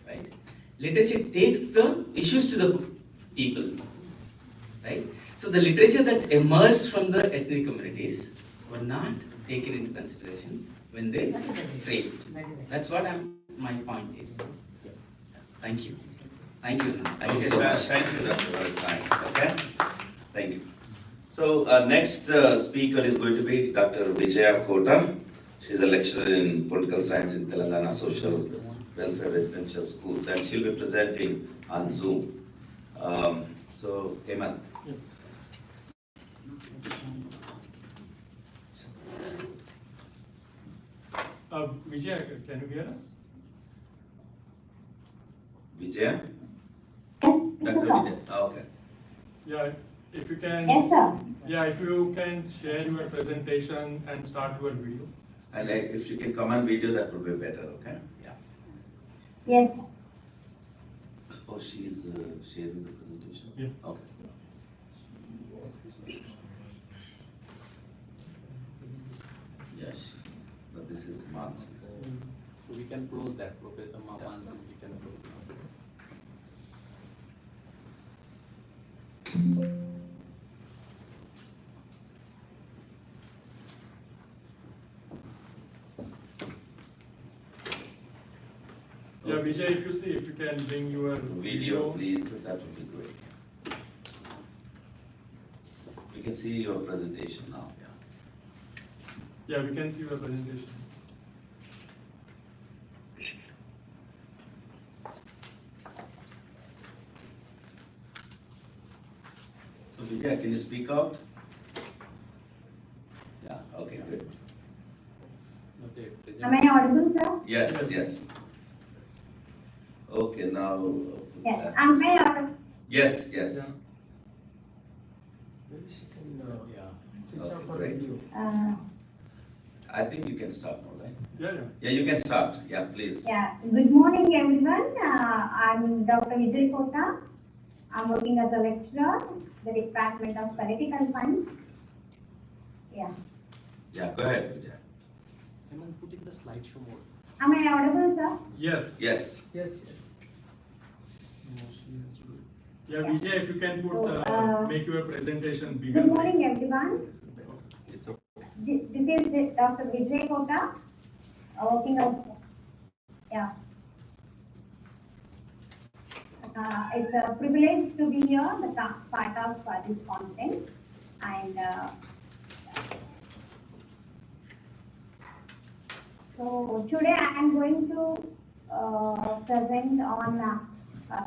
right? Literature takes the issues to the people, right? So the literature that emerged from the ethnic communities were not taken into consideration when they That is agreed. framed. That is agreed. That's what my point is. Thank you. Thank you. Thank you Okay, so much. thank you, Dr. Valentin. Okay, thank you. So next speaker is going to be Dr. Vijaya Kota. She's a lecturer in political science in Telangana Social Welfare Residential Schools, and she'll be presenting on Zoom. So, Hemant. Vijay, can you hear us? Vijaya? Yes, Dr. sir. Vijaya, okay. Yeah, if you can. Yes, sir. Yeah, if you can share your presentation and start your video. And if you can comment video, that would be better, okay? Yeah. Yes, sir. Oh, she's sharing the presentation? Yeah. Okay. Yes, but this is Mansi. So we can close that, Professor Mamansis, we can close. Yeah, Vijay, if you see, if you can bring your Video, please, that would be great. We can see your presentation now, yeah. Yeah, we can see your presentation. So Vijay, can you speak out? Yeah, okay, good. Okay, Am I audible, sir? Yes, Yes. yes. Okay, now. Yes. Am I audible? Yes, yes. Yeah. Maybe she can Yeah. switch Okay, off her great. video. I think you can start now, right? Yeah, yeah. Yeah, you can start. Yeah, please. Yeah. Good morning, everyone. I'm Dr. Vijay Kota. I'm working as a lecturer, the Department of Political Science. Yeah. Yeah, go ahead, Vijay. I'm on putting the slideshow mode. Am I audible, sir? Yes. Yes. Yes, yes. Yeah, Vijay, if you can put, So, make your presentation bigger. Good morning, everyone. It's okay. This is Dr. Vijay Kota, working as, yeah. It's a privilege to be here, the part of this conference, and so today I am going to present on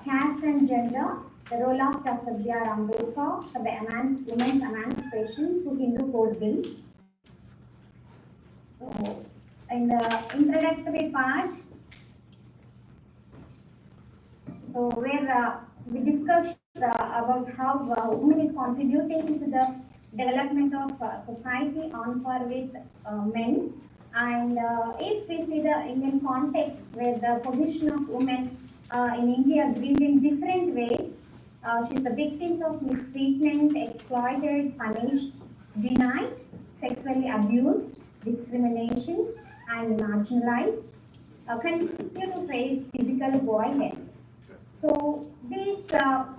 caste and gender, the role of Dr. B.R. Ambedkar for the women's emancipation through Hindu Code Bill. So, in the introductory part, so where we discussed about how women is contributing to the development of society on par with men, And if we see the Indian context where the position of women in India viewed in different ways, she's the victims of mistreatment, exploited, punished, denied, sexually abused, discrimination, and marginalized, continue to face physical violence. So this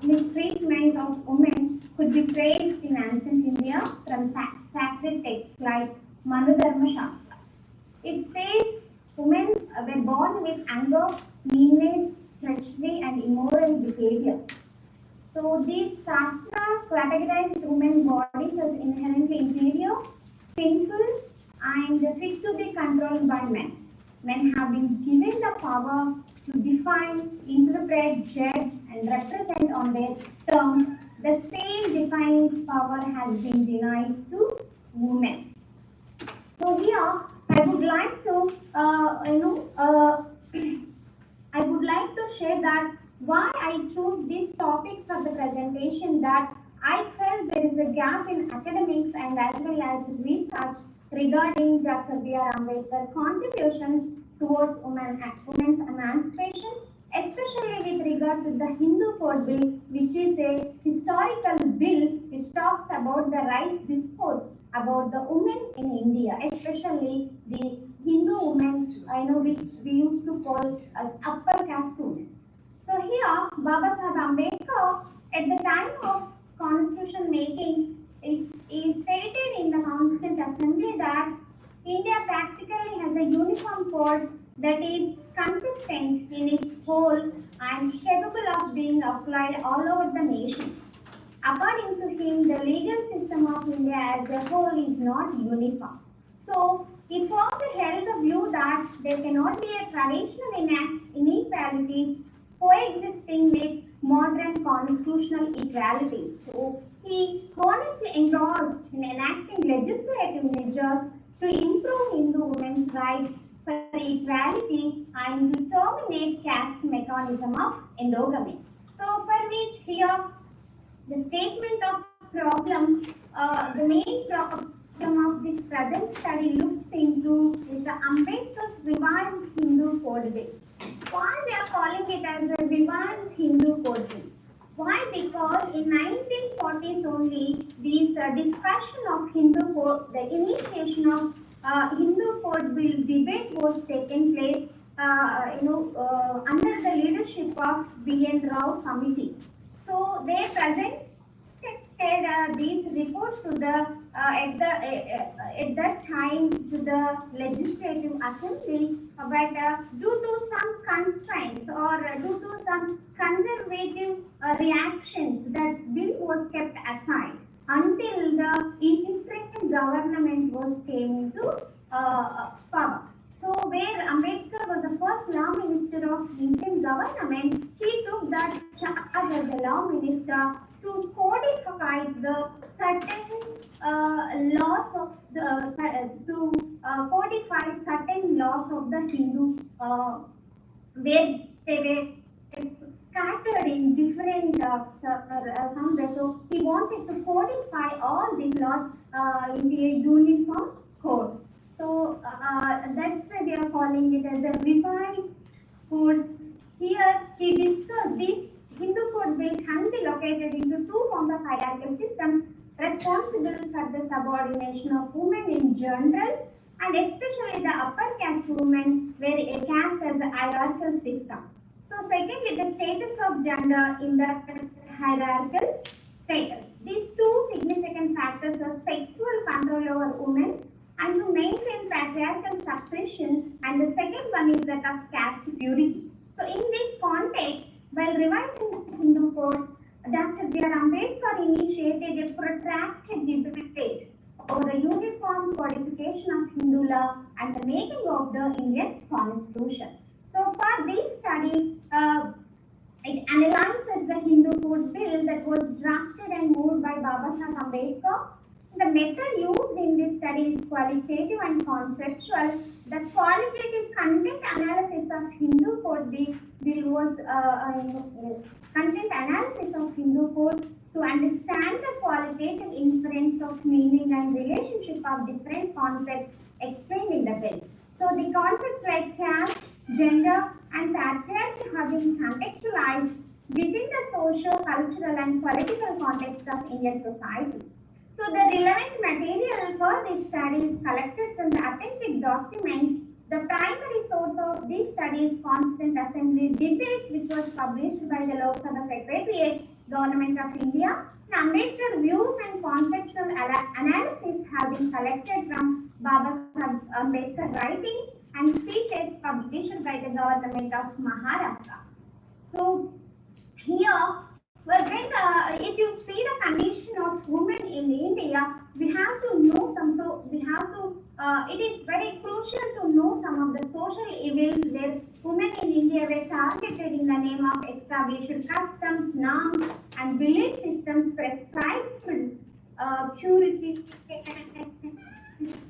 mistreatment of women could be traced in ancient India from sacred texts like Manu Dharma Shastra. It says women were born with anger, meanness, treachery, and immoral behavior. So these Shastra categorized women's bodies as inherently inferior, sinful, and fit to be controlled by men. Men have been given the power to define, interpret, judge, and represent on their terms. The same defining power has been denied to women. So here, I would like to, I would like to share that why I chose this topic for the presentation, that I felt there is a gap in academics and as well as research regarding Dr. B.R. Ambedkar's contributions towards women's emancipation, especially with regard to the Hindu Code Bill, which is a historical bill which talks about the rights discourse about the women in India, especially the Hindu women, which we used to call as upper caste women. So here, Baba Sahib Ambedkar, at the time of constitution making, is stated in the Constituent Assembly that India practically has a uniform code that is consistent in its whole and capable of being applied all over the nation. According to him, the legal system of India as a whole is not uniform. So, he further held the view that there cannot be a traditional inequalities coexisting with modern constitutional equalities. So, he honestly endorsed in enacting legislative measures to improve Hindu women's rights for equality and to terminate caste mechanism of endogamy. So, for which here the statement of problem, the main problem of this present study looks into is the Ambedkar's revised Hindu Code Bill. Why we are calling it as a revised Hindu Code Bill? Why? Because in 1940s only, this discussion of Hindu Code, the initiation of Hindu Code Bill debate was taken place, under the leadership of B.N. Rao Committee. So they presented these reports to the at that time to the Legislative Assembly, but due to some constraints or due to some conservative reactions, that bill was kept aside until the interim government was came into power. So where Ambedkar was the first law minister of Indian government, he took that charge as a law minister to codify the certain laws of the codify certain laws of the Hindu where they were scattered in different somewhere. So he wanted to codify all these laws into a uniform code. So that's why we are calling it as a revised code. Here he discussed this Hindu Code Bill can be located into two forms of hierarchical systems responsible for the subordination of women in general and especially the upper caste women, where a caste has a hierarchical system. So secondly, the status of gender in the hierarchical status. These two significant factors are sexual control over women and to maintain patriarchal succession, and the second one is that of caste purity. So in this context, while revising the Hindu Code, Dr. B.R. Ambedkar initiated a protracted debate over the uniform codification of Hindu law and the making of the Indian Constitution. So for this study, it analyzes the Hindu Code Bill that was drafted and moved by Baba Sahib Ambedkar. The method used in this study is qualitative and conceptual. The qualitative content analysis of Hindu Code Bill was content analysis of Hindu Code to understand the qualitative inference of meaning and relationship of different concepts explained in the bill. So the concepts like caste, gender, and patriarchy have been contextualized within the social, cultural, and political context of Indian society. So the relevant material for this study is collected from the authentic documents. The primary source of this study is Constant Assembly Debates, which was published by the Lok Sabha Secretariat, Government of India. Ambedkar views and conceptual analysis have been collected from Baba Saheb Ambedkar writings and speeches published by the Government of Maharashtra. So here, if you see the condition of women in India, we have to know some. So we have to. It is very crucial to know some of the social evils where women in India were targeted in the name of established customs, norms, and belief systems prescribed purity,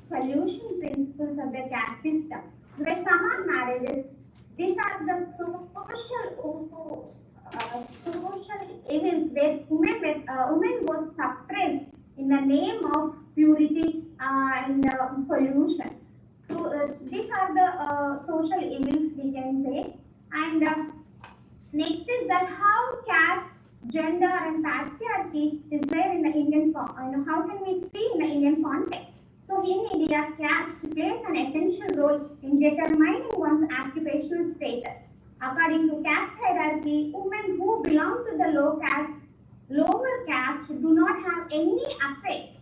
pollution principles of the caste system. Where Saman marriages, these are the social events where women was suppressed in the name of purity and pollution. So these are the social evils we can say. And next is that how caste, gender, and patriarchy is there in the Indian. How can we see in the Indian context? So in India, caste plays an essential role in determining one's occupational status. According to caste hierarchy, women who belong to the lower caste do not have any assets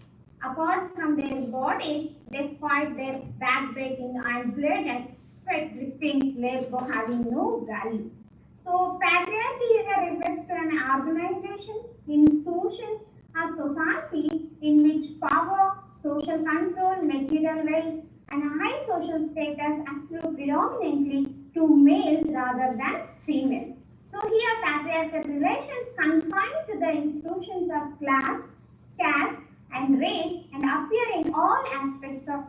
apart from their bodies, despite their back-breaking and blood and sweat-dripping labor having no value. So patriarchy here refers to an organization, institution, a society in which power, social control, material wealth, and a high social status accrue predominantly to males rather than females. So here patriarchal relations confined to the institutions of class, caste, and race and appear in all aspects of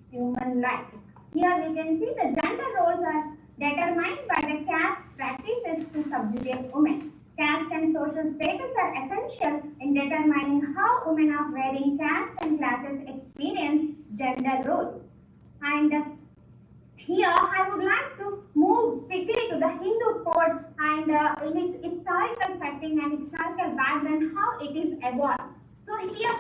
human life. Here we can see the gender roles are determined by the caste practices to subjugate women. Caste and social status are essential in determining how women of varying castes and classes experience gender roles. And here I would like to move quickly to the Hindu code and in its historical setting and historical background, how it is evolved. So here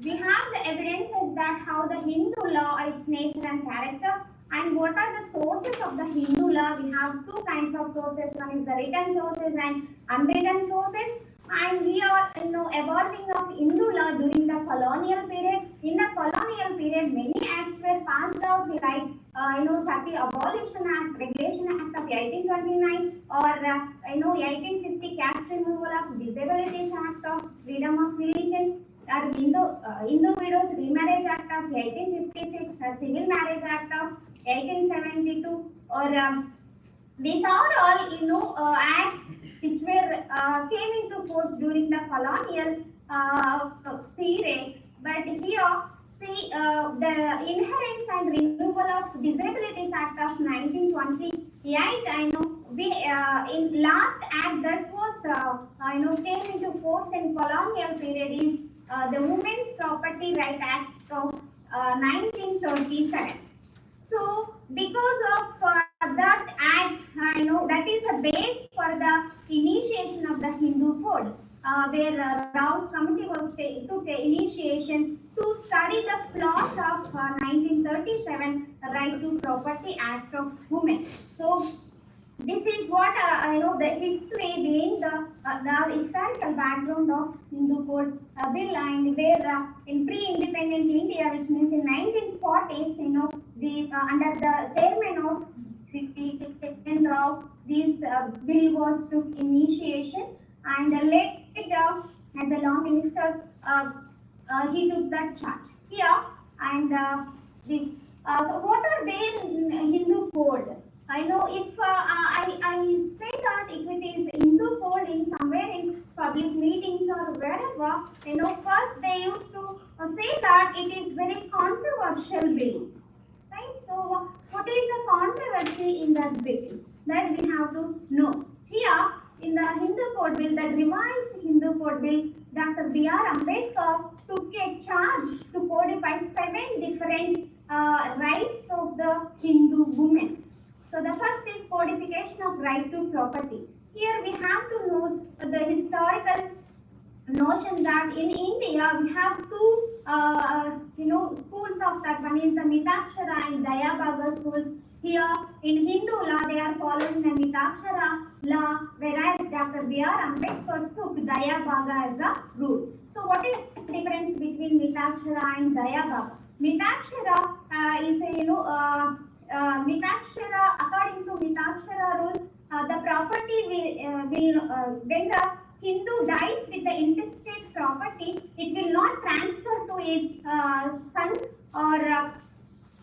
we have the evidences that how the Hindu law, its nature and character, and what are the sources of the Hindu law. We have two kinds of sources. One is the written sources and unwritten sources. And we are evolving of Hindu law during the colonial period. In the colonial period, many acts were passed out, like Sati Abolition Act, Regulation Act of 1829, or 1850 Caste Removal of Disabilities Act of Freedom of Religion, or Hindu Widows Remarriage Act of 1856, Civil Marriage Act of 1872, or these are all acts which were came into force during the colonial period. But here see the Inherence and Removal of Disabilities Act of 1928. I know we in last act that was came into force in colonial period is the Women's Property Right Act of 1937. So because of that act, that is the base for the initiation of the Hindu code, where Rao's committee took the initiation to study the flaws of 1937 Right to Property Act of Women. So this is what the history being the historical background of Hindu code bill, and where in pre-independent India, which means in 1940s, the under the chairman of N. Rao, this bill was took initiation, and later as a law minister he took that charge here. And this so what are there in Hindu code? I know if I say that if it is Hindu code in somewhere in public meetings or wherever, first they used to say that it is very controversial bill, right? So what is the controversy in that bill? That we have to know. Here in the Hindu code bill, that revised Hindu code bill, Dr. B.R. Ambedkar took a charge to codify 7 different rights of the Hindu women. So the first is codification of right to property. Here we have to know the historical notion that in India we have two schools of that. One is the Mitakshara and Dayabhaga schools. Here in Hindu law they are following the Mitakshara law, whereas Dr. B.R. Ambedkar took Dayabhaga as a rule. So what is the difference between Mitakshara and Dayabhaga? Mitakshara is a Mitakshara, according to Mitakshara rule, the property will when the Hindu dies with the intestate property, it will not transfer to his son or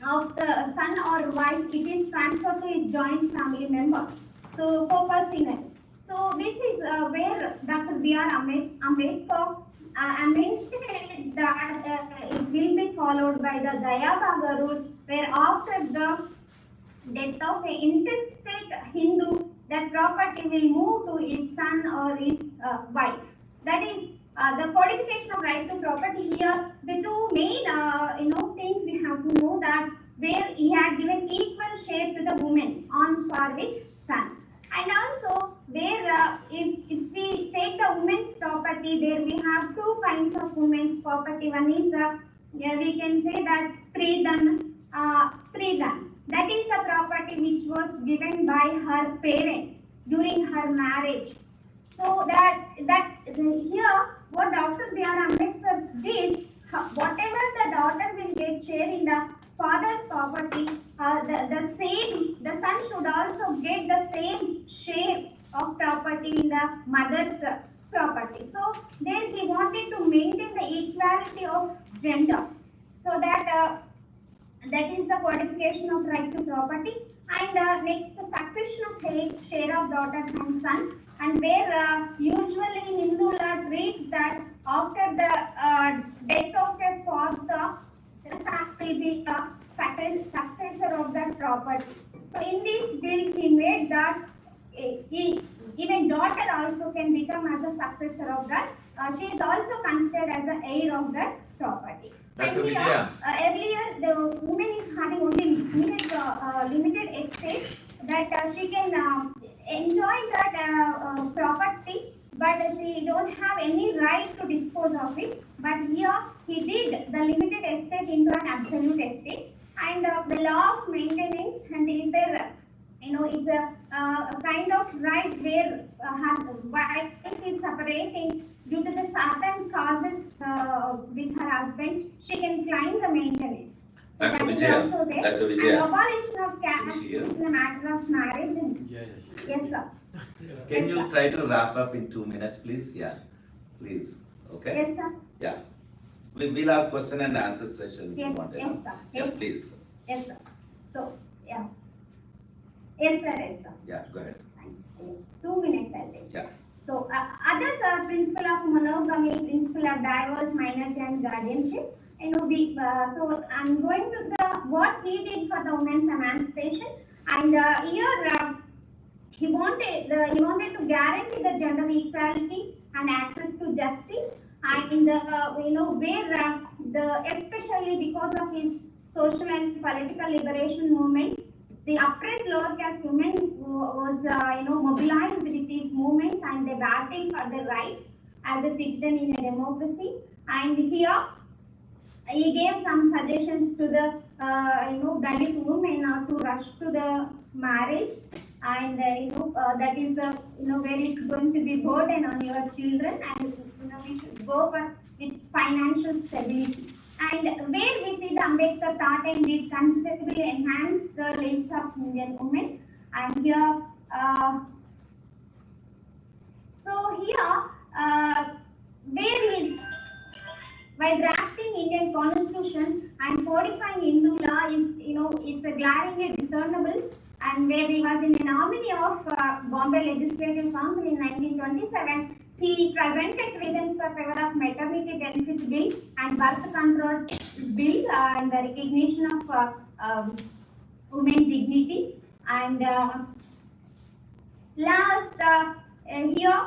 of the son or wife. It is transferred to his joint family members. So, co-personal. So, this is where Dr. B.R. Ambedkar amended that it will be followed by the Dayabhaga rule, where after the death of an intestate Hindu, that property will move to his son or his wife. That is the codification of right to property. Here, the two main things we have to know that where he had given equal share to the women on par with son. And also where if we take the women's property, there we have two kinds of women's property. One is we can say that Stridhan. That is the property which was given by her parents during her marriage. So that here what Dr. B.R. Ambedkar did, whatever the daughter will get share in the father's property, the son should also get the same share of property in the mother's property. So there he wanted to maintain the equality of gender. So that is the codification of right to property. And next, succession of heirs, share of daughters and sons, and where usually in Hindu law reads that after the death of a father, the son will be the successor of that property. So in this bill, he made that even daughter also can become as a successor of that. She is also considered as an heir of that property. Dr. And Vijaya. Earlier, the woman is having only limited estate that she can enjoy that property, but she don't have any right to dispose of it. But here, he did the limited estate into an absolute estate, and the law of maintenance, and is there, it's a kind of right where wife is separating due to the certain causes with her husband, she can claim the maintenance. So Dr. that is Vijaya, also there. Dr. Vijaya. And abolition of caste in the matter of marriage. Yes, sir. Can Yes, you sir. try to wrap up in 2 minutes, please? Yeah, please. Okay? Yes, sir. Yeah. We'll have question and answer session if you Yes, want. yes, sir. Yeah, Yes. please. Yes, sir. So, yeah. Yes, sir. Yes, sir. Yeah, go ahead. Thank you. 2 minutes, I'll take. Yeah. So, others are principle of monogamy, principle of divorce, minority and guardianship. So I'm going to the what he did for the women's emancipation, and here he wanted to guarantee the gender equality and access to justice, and where especially because of his social and political liberation movement, the oppressed lower caste women was mobilized with these movements, and they battled for their rights as a citizen in a democracy. And here he gave some suggestions to the Dalit women to rush to the marriage, and that is the where it's going to be burden on your children, and we should go for with financial stability. And where we see the Ambedkar thought and did considerably enhance the lives of Indian women. And here, where is while drafting Indian Constitution and codifying Hindu law is, it's a glaringly discernible, and where he was in a nominee of Bombay Legislative Council in 1927, he presented reasons for favor of maternity benefit bill and birth control bill and the recognition of women dignity. And last here,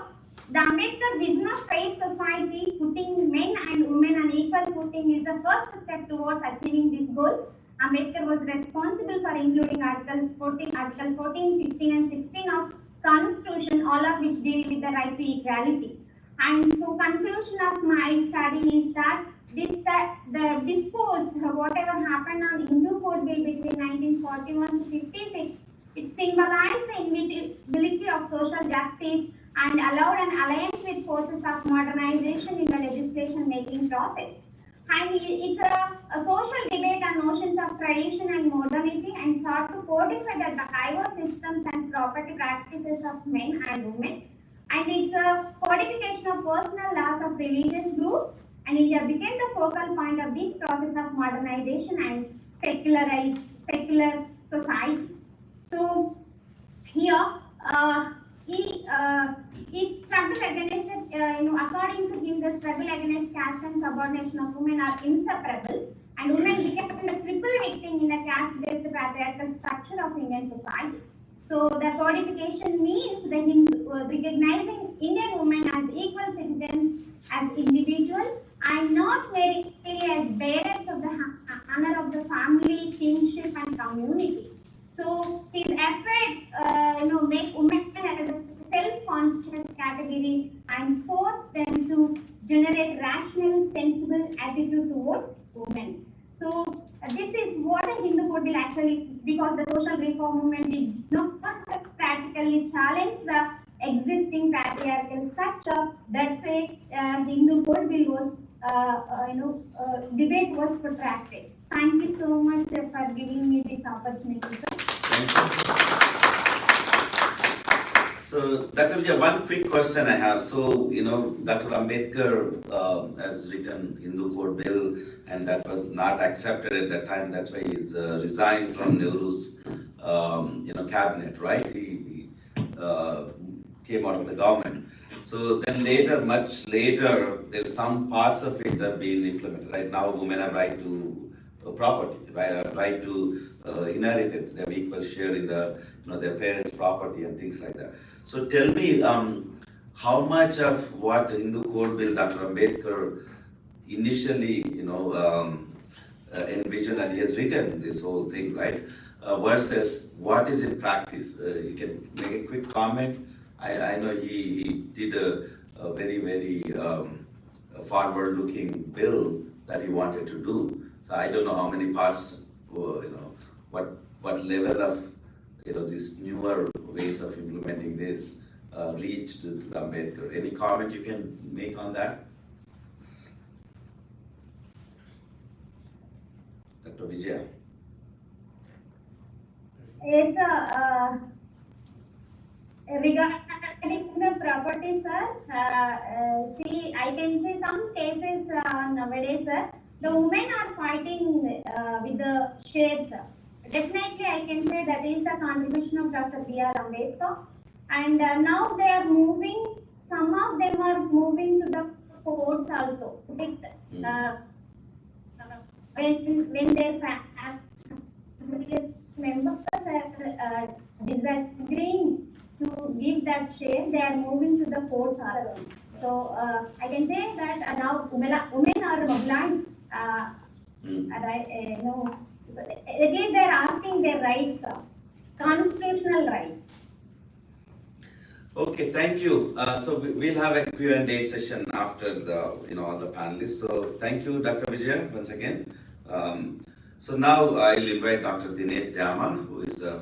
The Ambedkar vision of fair society, putting men and women on equal footing, is the first step towards achieving this goal. Ambedkar was responsible for including Article 14, 15 and 16 of Constitution, all of which deal with the right to equality. And so conclusion of my study is that the dispose, whatever happened on Hindu Code Bill between 1941 to 56, it symbolized the inevitability of social justice and allowed an alliance with forces of modernization in the legislation making process. And it's a social debate on notions of tradition and modernity and sought to codify the diverse systems and property practices of men and women. And it's a codification of personal laws of religious groups, and India became the focal point of this process of modernization and secular society. So here, he struggled against, according to him, the struggle against caste and subordination of women are inseparable, and women became the triple victim in the caste-based patriarchal structure of Indian society. So the codification means recognizing Indian women as equal citizens, as individuals, and not merely as bearers of the honor of the family, kinship, and community. So his effort, make women as a self-conscious category and force them to generate rational, sensible attitude towards women. So this is what the Hindu Code will actually, because the social reform movement did not practically challenge the existing patriarchal structure. That's why Hindu Code Bill was, debate was protracted. Thank you so much for giving me this opportunity. Thank you. So, Dr. Vijay, one quick question I have. So, Dr. Ambedkar has written Hindu Code Bill, and that was not accepted at that time. That's why he's resigned from Nehru's, cabinet, right? He came out of the government. So then later, much later, there's some parts of it are being implemented. Right now, women have right to property, right to inheritance. They have equal share in the, their parents' property and things like that. So tell me, how much of what Hindu Code Bill Dr. Ambedkar initially, envisioned and he has written this whole thing, right? Versus what is in practice? You can make a quick comment. I know he did a very, very forward-looking bill that he wanted to do. So I don't know how many parts, what level of, these newer ways of implementing this reached to the Ambedkar. Any comment you can make on that? Dr. Vijaya. Yes, regarding the property, sir, see, I can say some cases nowadays, sir, the women are fighting with the shares, sir. Definitely, I can say that is the contribution of Dr. B.R. Ambedkar. And now they are moving, some of them are moving to the courts also. When their family members are disagreeing to give that share, they are moving to the courts also. So I can say that now women are mobilized. At least they are asking their rights, constitutional rights. Okay, thank you. So we'll have a Q&A session after the, all the panelists. So thank you, Dr. Vijay, once again. So now I'll invite Dr. Dinesh Jama, who is a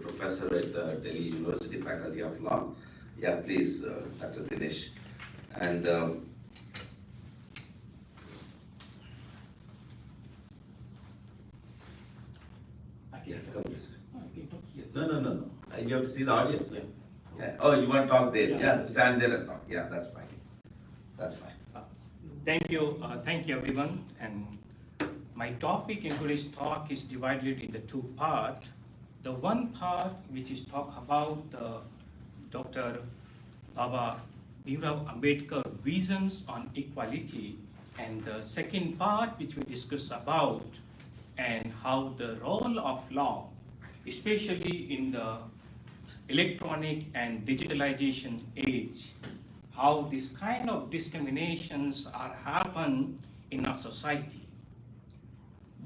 professor at Delhi University Faculty of Law. Yeah, please, Dr. Dinesh. And No. You have to see the audience. Yeah. Oh, you want to talk there? Yeah, stand there and talk. Yeah, that's fine. That's fine. Thank you everyone. And my topic in today's talk is divided into two parts. The one part which is talk about Dr. Baba Bhimrao Ambedkar visions on equality, and the second part which we discuss about and how the role of law, especially in the electronic and digitalization age, how this kind of discriminations are happen in our society.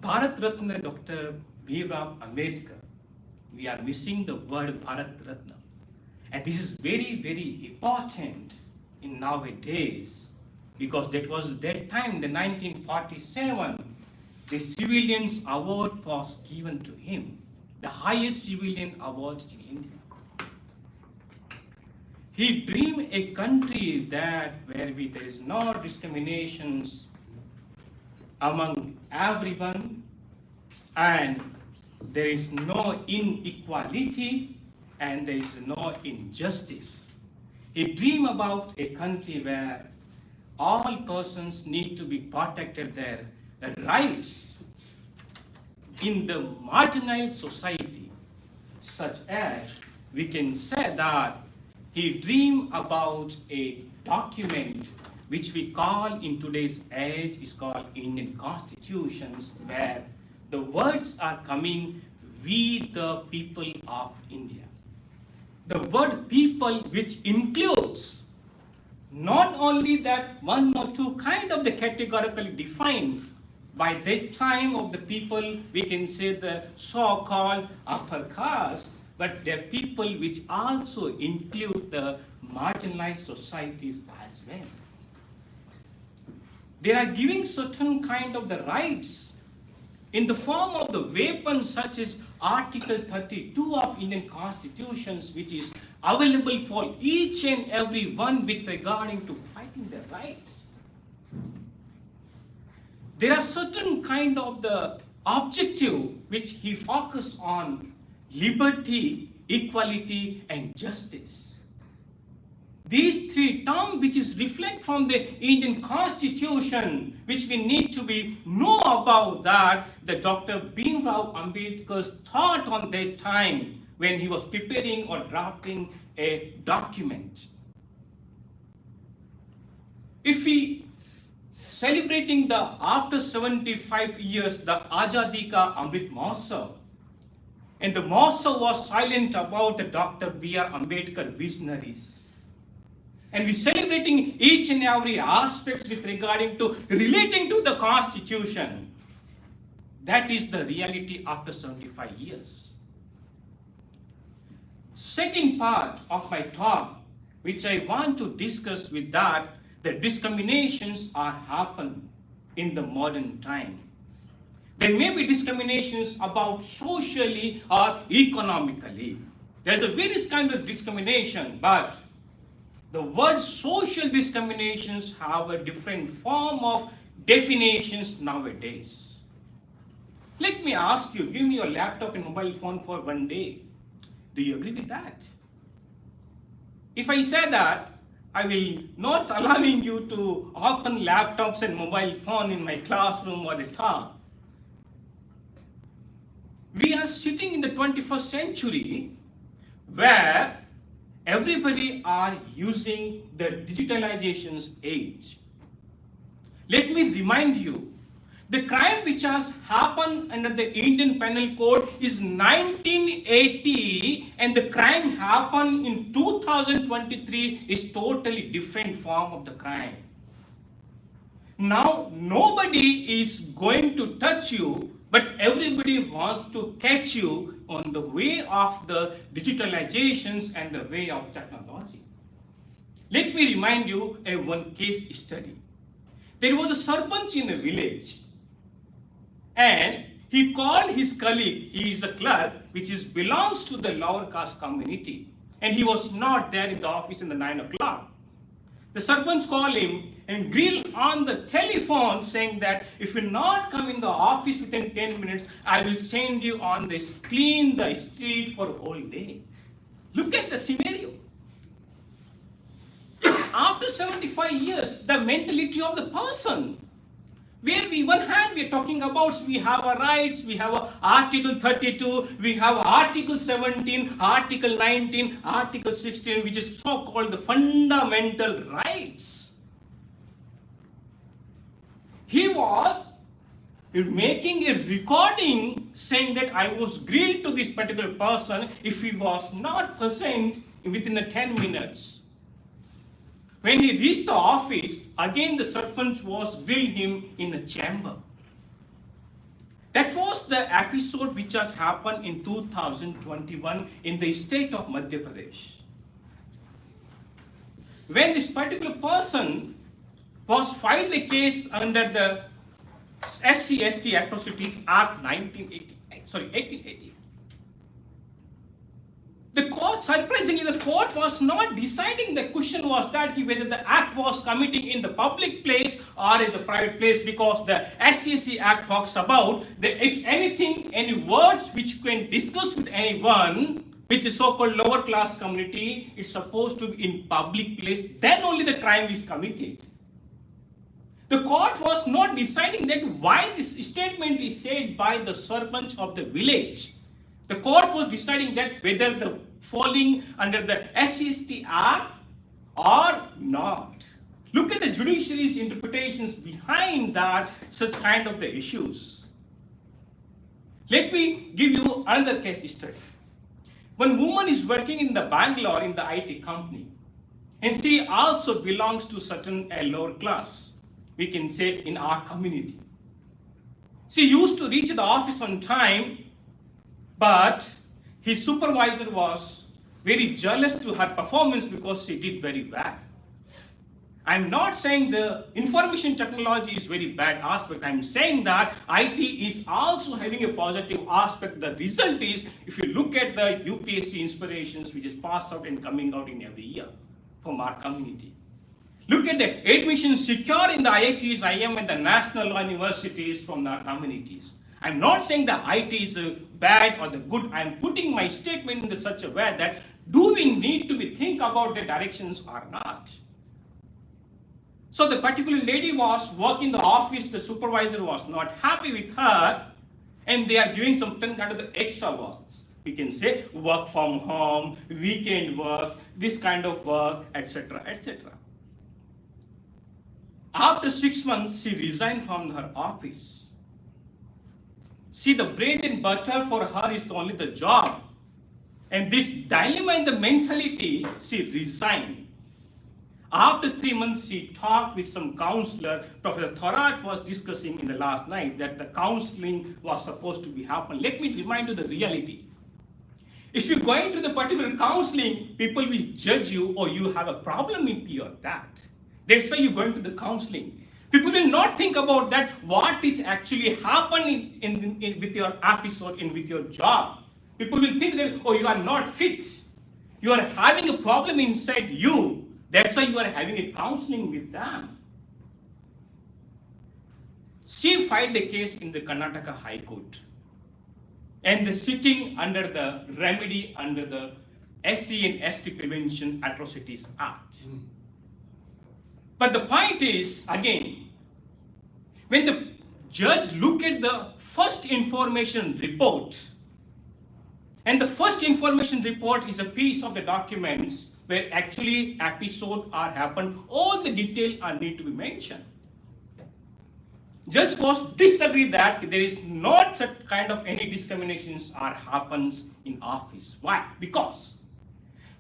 Bharat Ratna Dr. Bhimrao Ambedkar, we are missing the word Bharat Ratna. And this is very, very important in nowadays, because that was that time, the 1947, the Civilians Award was given to him, the highest civilian award in India. He dreamed a country that where there is no discriminations among everyone, and there is no inequality, and there is no injustice. He dreamed about a country where all persons need to be protected their rights in the marginalized society, such as we can say that he dreamed about a document which we call in today's age is called Indian Constitutions, where the words are coming, we the people of India. The word people, which includes not only that one or two kind of the categorically defined by that time of the people, we can say the so-called upper caste, but they're people which also include the marginalized societies as well. They are giving certain kind of the rights in the form of the weapons such as Article 32 of Indian Constitutions, which is available for each and every one with regarding to fighting their rights. There are certain kind of the objective which he focused on: liberty, equality, and justice. These three terms which is reflect from the Indian Constitution, which we need to be know about that the Dr. Bhimrao Ambedkar's thought on that time when he was preparing or drafting a document. If we celebrating the after 75 years the Azadi Ka Amrit Mahotsav, and the Mahotsav was silent about the Dr. B.R. Ambedkar visionaries. And we're celebrating each and every aspects with regarding to relating to the Constitution. That is the reality after 75 years. Second part of my talk, which I want to discuss with that, the discriminations are happen in the modern time. There may be discriminations about socially or economically. There's a various kind of discrimination, but the word social discriminations have a different form of definitions nowadays. Let me ask you, give me your laptop and mobile phone for one day. Do you agree with that? If I say that, I will not allowing you to open laptops and mobile phone in my classroom or the talk. We are sitting in the 21st century where everybody are using the digitalization's age. Let me remind you, the crime which has happened under the Indian Penal Code is 1980, and the crime happened in 2023 is totally different form of the crime. Now, nobody is going to touch you, but everybody wants to catch you on the way of the digitalizations and the way of technology. Let me remind you a one case study. There was a sarpanch in a village, and he called his colleague. He is a clerk which belongs to the lower caste community, and he was not there in the office in the 9 o'clock. The sarpanch called him and grilled on the telephone, saying that if you not come in the office within 10 minutes, I will send you on this clean the street for a whole day. Look at the scenario. After 75 years, the mentality of the person, where we one hand we are talking about we have our rights, we have Article 32, we have Article 17, Article 19, Article 16, which is so-called the fundamental rights. He was making a recording saying that I was grilled to this particular person if he was not present within the 10 minutes. When he reached the office, again the Sarpanch was grilled him in a chamber. That was the episode which has happened in 2021 in the state of Madhya Pradesh. When this particular person was filed a case under the SC/ST Atrocities Act 1880. The court, surprisingly, the court was not deciding. The question was that whether the act was committing in the public place or is a private place, because the SC/ST Act talks about that if anything, any words which can discuss with anyone, which is so-called lower class community, is supposed to be in public place, then only the crime is committed. The court was not deciding that why this statement is said by the Sarpanch of the village. The court was deciding that whether the falling under the SC/ST Act or not. Look at the judiciary's interpretations behind that, such kind of the issues. Let me give you another case study. One woman is working in the Bangalore in the IT company, and she also belongs to certain lower class, we can say, in our community. She used to reach the office on time, but his supervisor was very jealous to her performance because she did very well. I'm not saying the information technology is very bad aspect. I'm saying that IT is also having a positive aspect. The result is, if you look at the UPSC inspirations which is passed out and coming out in every year from our community. Look at the admissions secure in the IITs, IM and the national universities from our communities. I'm not saying the IT is bad or the good. I'm putting my statement in such a way that do we need to be think about the directions or not? So the particular lady was working in the office, the supervisor was not happy with her, and they are giving some kind of the extra works. We can say work from home, weekend works, this kind of work, etc., etc. After 6 months, she resigned from her office. See, the bread and butter for her is only the job. And this dilemma in the mentality, she resigned. After 3 months, she talked with some counselor. Professor Thorat was discussing in the last night that the counseling was supposed to be happen. Let me remind you the reality. If you go into the particular counseling, people will judge you or you have a problem with your that. That's why you go into the counseling. People will not think about that, what is actually happening with your episode and with your job. People will think that, oh, you are not fit. You are having a problem inside you. That's why you are having a counseling with them. She filed a case in the Karnataka High Court. And the seeking under the remedy under the SC and ST Prevention Atrocities Act. But the point is, again, when the judge look at the first information report, and the first information report is a piece of the documents where actually episode are happened, all the detail are need to be mentioned. Judge was disagree that there is not such kind of any discriminations or happens in office. Why? Because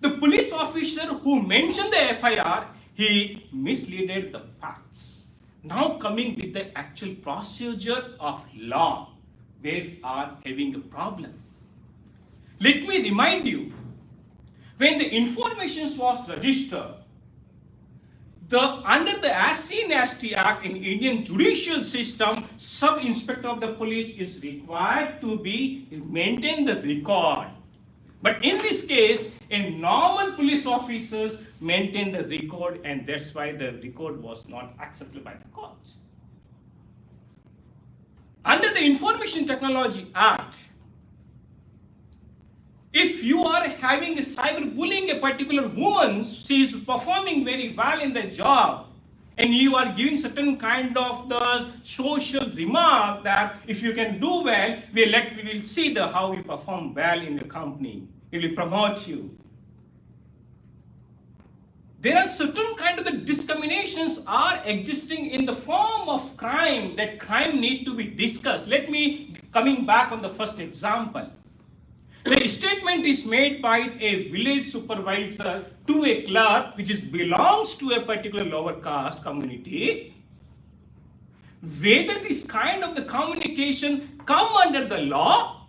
the police officer who mentioned the FIR, he misleaded the facts. Now coming with the actual procedure of law, where we are having a problem. Let me remind you, when the information was registered, under the SC and ST Act in Indian judicial system, sub-inspector of the police is required to maintain the record. But in this case, a normal police officers maintain the record, and that's why the record was not accepted by the court. Under the Information Technology Act, if you are having a cyberbullying a particular woman, she is performing very well in the job, and you are giving certain kind of the social remark that if you can do well, we will see how you perform well in the company. We will promote you. there are certain kind of the discriminations are existing in the form of crime, that crime need to be discussed. Let me coming back on the first example. The statement is made by a village supervisor to a clerk which belongs to a particular lower caste community. Whether this kind of the communication come under the law,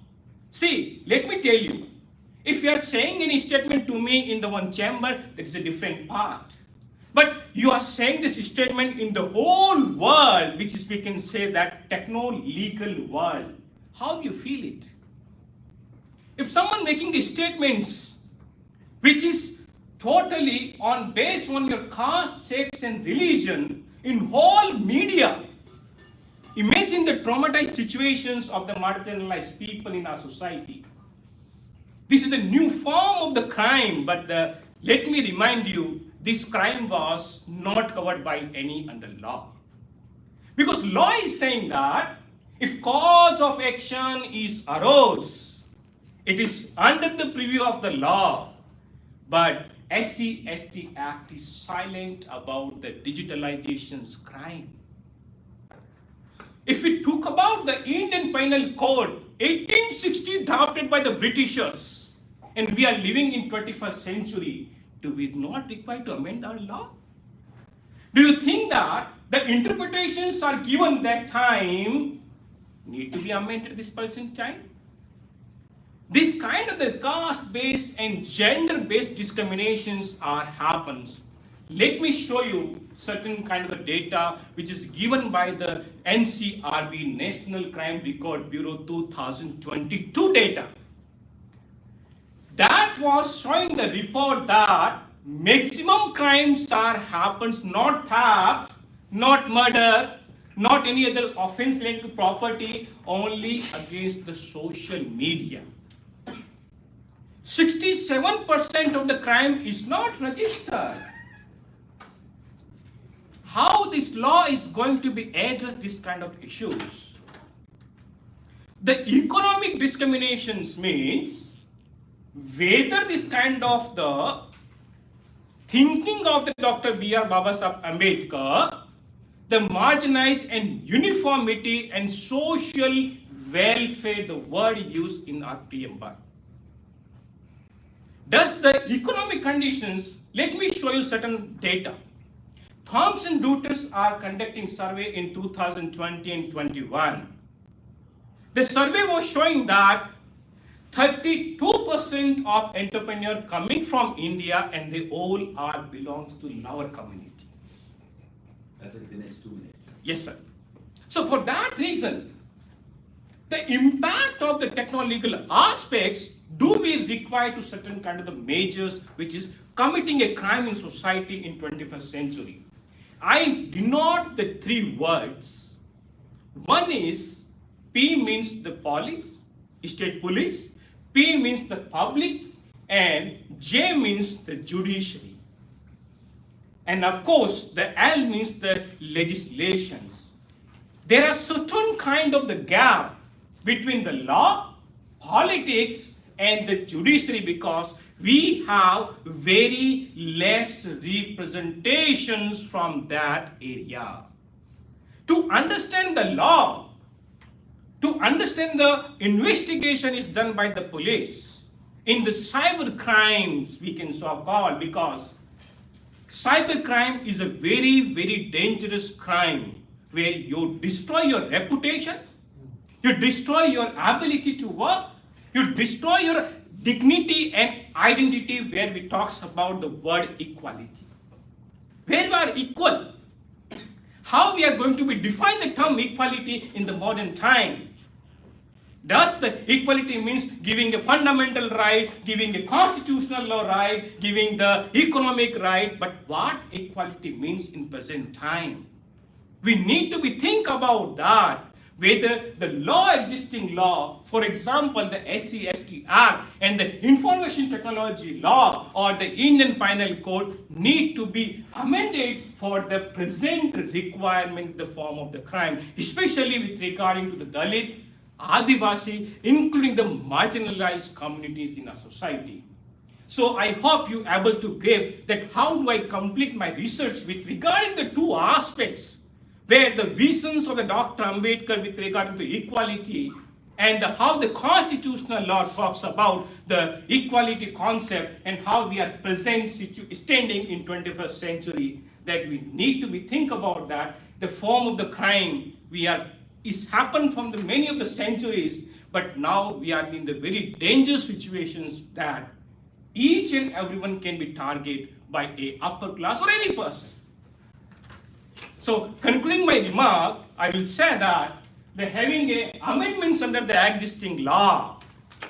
see, let me tell you, if you are saying any statement to me in the one chamber, that is a different part. But you are saying this statement in the whole world, which is, we can say, that techno-legal world. How do you feel it? If someone making these statements, which is totally based on your caste, sex and religion in whole media, imagine the traumatized situations of the marginalized people in our society. This is a new form of the crime, but let me remind you, this crime was not covered by any under law. Because law is saying that if cause of action is arose, it is under the preview of the law, but SC/ST Act is silent about the digitalization's crime. If we talk about the Indian Penal Code, 1860 drafted by the Britishers, and we are living in 21st century, do we not require to amend our law? Do you think that the interpretations are given that time need to be amended this present time? This kind of the caste-based and gender-based discriminations happens. Let me show you certain kind of the data which is given by the NCRB, National Crime Record Bureau 2022 data. That was showing the report that maximum crimes happens not theft, not murder, not any other offense linked to property, only against the social media. 67% of the crime is not registered. How this law is going to be addressed this kind of issues? The economic discriminations means whether this kind of the thinking of the Dr. B.R. Babasaheb Ambedkar, the marginalized and uniformity and social welfare, the word used in our preamble. Does the economic conditions, let me show you certain data. Thomson Reuters are conducting survey in 2020 and 21. The survey was showing that 32% of entrepreneurs coming from India, and they all belongs to lower community. That is the next 2 minutes. Yes, sir. So for that reason, the impact of the techno-legal aspects do we require to certain kind of the measures which is committing a crime in society in 21st century. I denote the 3 words. One is P means the police, state police, P means the public, and J means the judiciary. And of course, the L means the legislations. There are certain kind of the gap between the law, politics, and the judiciary because we have very less representations from that area. To understand the law, to understand the investigation is done by the police. In the cyber crimes, we can so call, because cyber crime is a very, very dangerous crime where you destroy your reputation, you destroy your ability to work, you destroy your dignity and identity, where we talks about the word equality. Where we are equal. How we are going to be define the term equality in the modern time? Does the equality means giving a fundamental right, giving a constitutional law right, giving the economic right, but what equality means in present time? We need to be think about that. Whether the existing law, for example, the SC/ST Act and the Information Technology Law or the Indian Penal Code need to be amended for the present requirement, the form of the crime, especially with regarding to the Dalit, Adivasi, including the marginalized communities in our society. So I hope you able to give that how do I complete my research with regarding the two aspects where the visions of the Dr. Ambedkar with regard to equality and how the constitutional law talks about the equality concept and how we are present standing in 21st century, that we need to be think about that the form of the crime is happened from the many of the centuries, but now we are in the very dangerous situations that each and everyone can be targeted by a upper class or any person. So concluding my remark, I will say that the having amendments under the existing law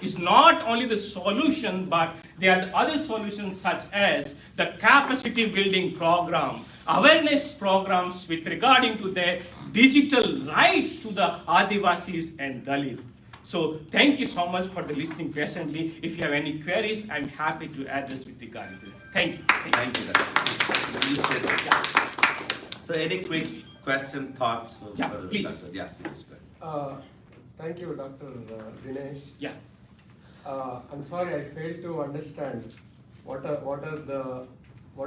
is not only the solution, but there are other solutions such as the capacity building program, awareness programs with regarding to the digital rights to the Adivasis and Dalit. So thank you so much for the listening patiently. If you have any queries, I'm happy to address with regard to it. Thank you. Thank you. So any quick question, thoughts? Yeah, for please. Dr. Yeah, please. Go ahead. Thank you, Dr. Dinesh. Yeah. I'm sorry, I failed to understand what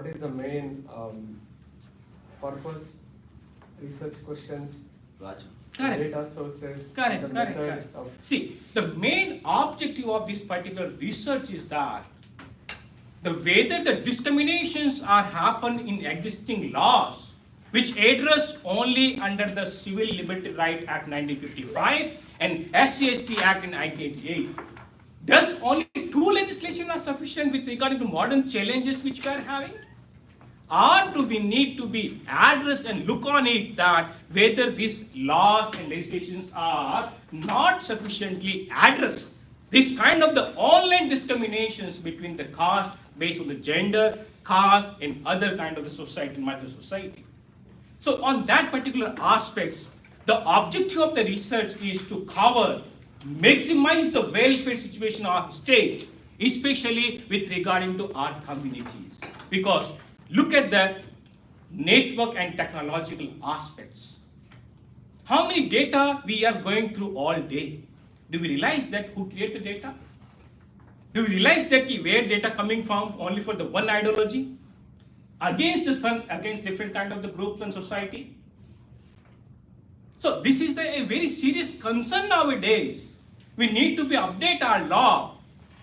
is the main purpose, research questions, Raju. Correct. data sources, Correct, the correct, methods correct. of. See, the main objective of this particular research is that whether the discriminations are happen in existing laws, which address only under the Civil Liberty Right Act 1955 and SC/ST Act in 1988. Does only two legislation are sufficient with regard to modern challenges which we are having? Or do we need to be addressed and look on it that whether these laws and legislations are not sufficiently addressed? This kind of the online discriminations between the caste based on the gender, caste, and other kind of the society, mother society. So on that particular aspects, the objective of the research is to cover, maximize the welfare situation of state, especially with regarding to art communities. Because look at the network and technological aspects. How many data we are going through all day? Do we realize that who created the data? Do we realize that where data coming from only for the one ideology? Against different kind of the groups and society? So this is a very serious concern nowadays. We need to be update our law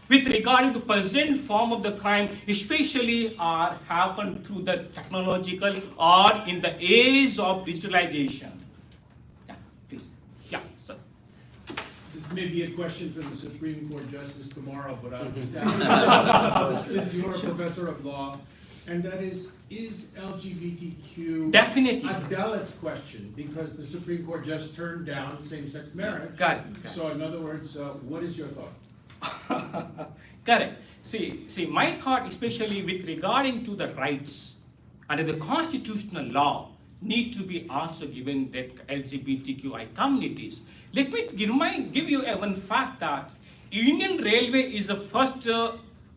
with regard to the present form of the crime, especially are happened through the technological or in the age of digitalization. Yeah, please. Yeah, sir. This may be a question for the Supreme Court Justice tomorrow, but I'll just ask since you're a professor of law, and that is LGBTQ Definitely. a ballot question? Because the Supreme Court just turned down same-sex marriage. Got it. So in other words, what is your thought? Correct. See, my thought, especially with regarding to the rights under the constitutional law, need to be also given that LGBTQI communities. Let me give you one fact that Indian Railway is the first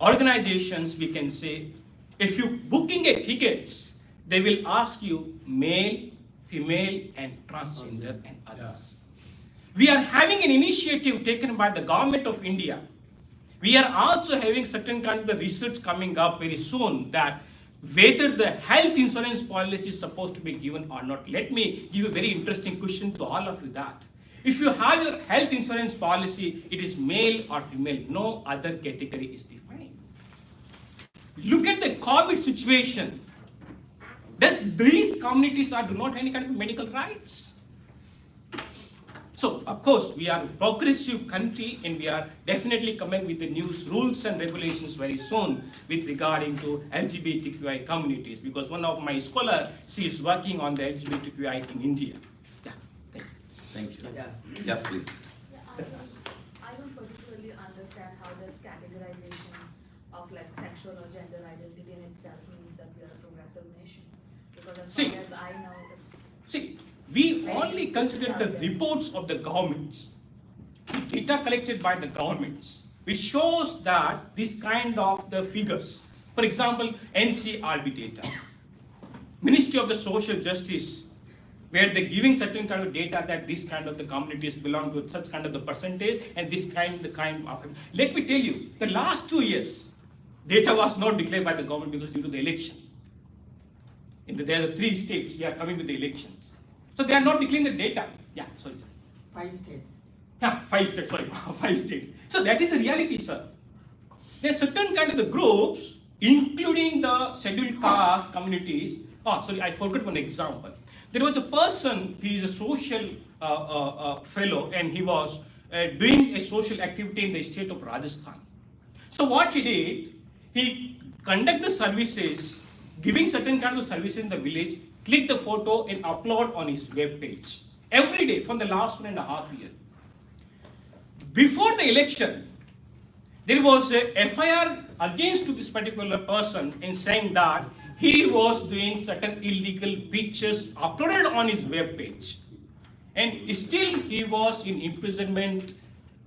organizations, we can say, if you booking a tickets, they will ask you male, female, and transgender and others. We are having an initiative taken by the government of India. We are also having certain kind of the research coming up very soon that whether the health insurance policy is supposed to be given or not. Let me give a very interesting question to all of you that. If you have your health insurance policy, it is male or female, no other category is defined. Look at the COVID situation. Does these communities do not have any kind of medical rights? So, of course, we are a progressive country and we are definitely coming with the new rules and regulations very soon with regarding to LGBTQI communities, because one of my scholars, she is working on the LGBTQI in India. Yeah, Thank you. Yeah, please. I don't particularly understand how this categorization of like sexual or gender identity in itself means that we are a progressive nation. Because as far as I know, it's... We only consider the reports of the governments, the data collected by the governments, which shows that this kind of the figures, for example, NCRB data, Ministry of the Social Justice, where they're giving certain kind of data that this kind of the communities belong to such kind of the percentage and this kind of. Let me tell you, the last 2 years, Data was not declared by the government because due to the election. There are 3 states, we are coming with the elections. So they are not declaring the data. Yeah, sorry, sir. 5 states. Yeah, 5 states, sorry, 5 states. So that is the reality, sir. There are certain kind of the groups, including the scheduled caste communities. Oh, sorry, I forgot one example. There was a person, he is a social fellow, and he was doing a social activity in the state of Rajasthan. So what he did, he conduct the services, giving certain kind of services in the village, click the photo and upload on his web page. Every day from the last 1.5 years. Before the election, there was a FIR against to this particular person in saying that he was doing certain illegal pictures uploaded on his web page. And still he was in imprisonment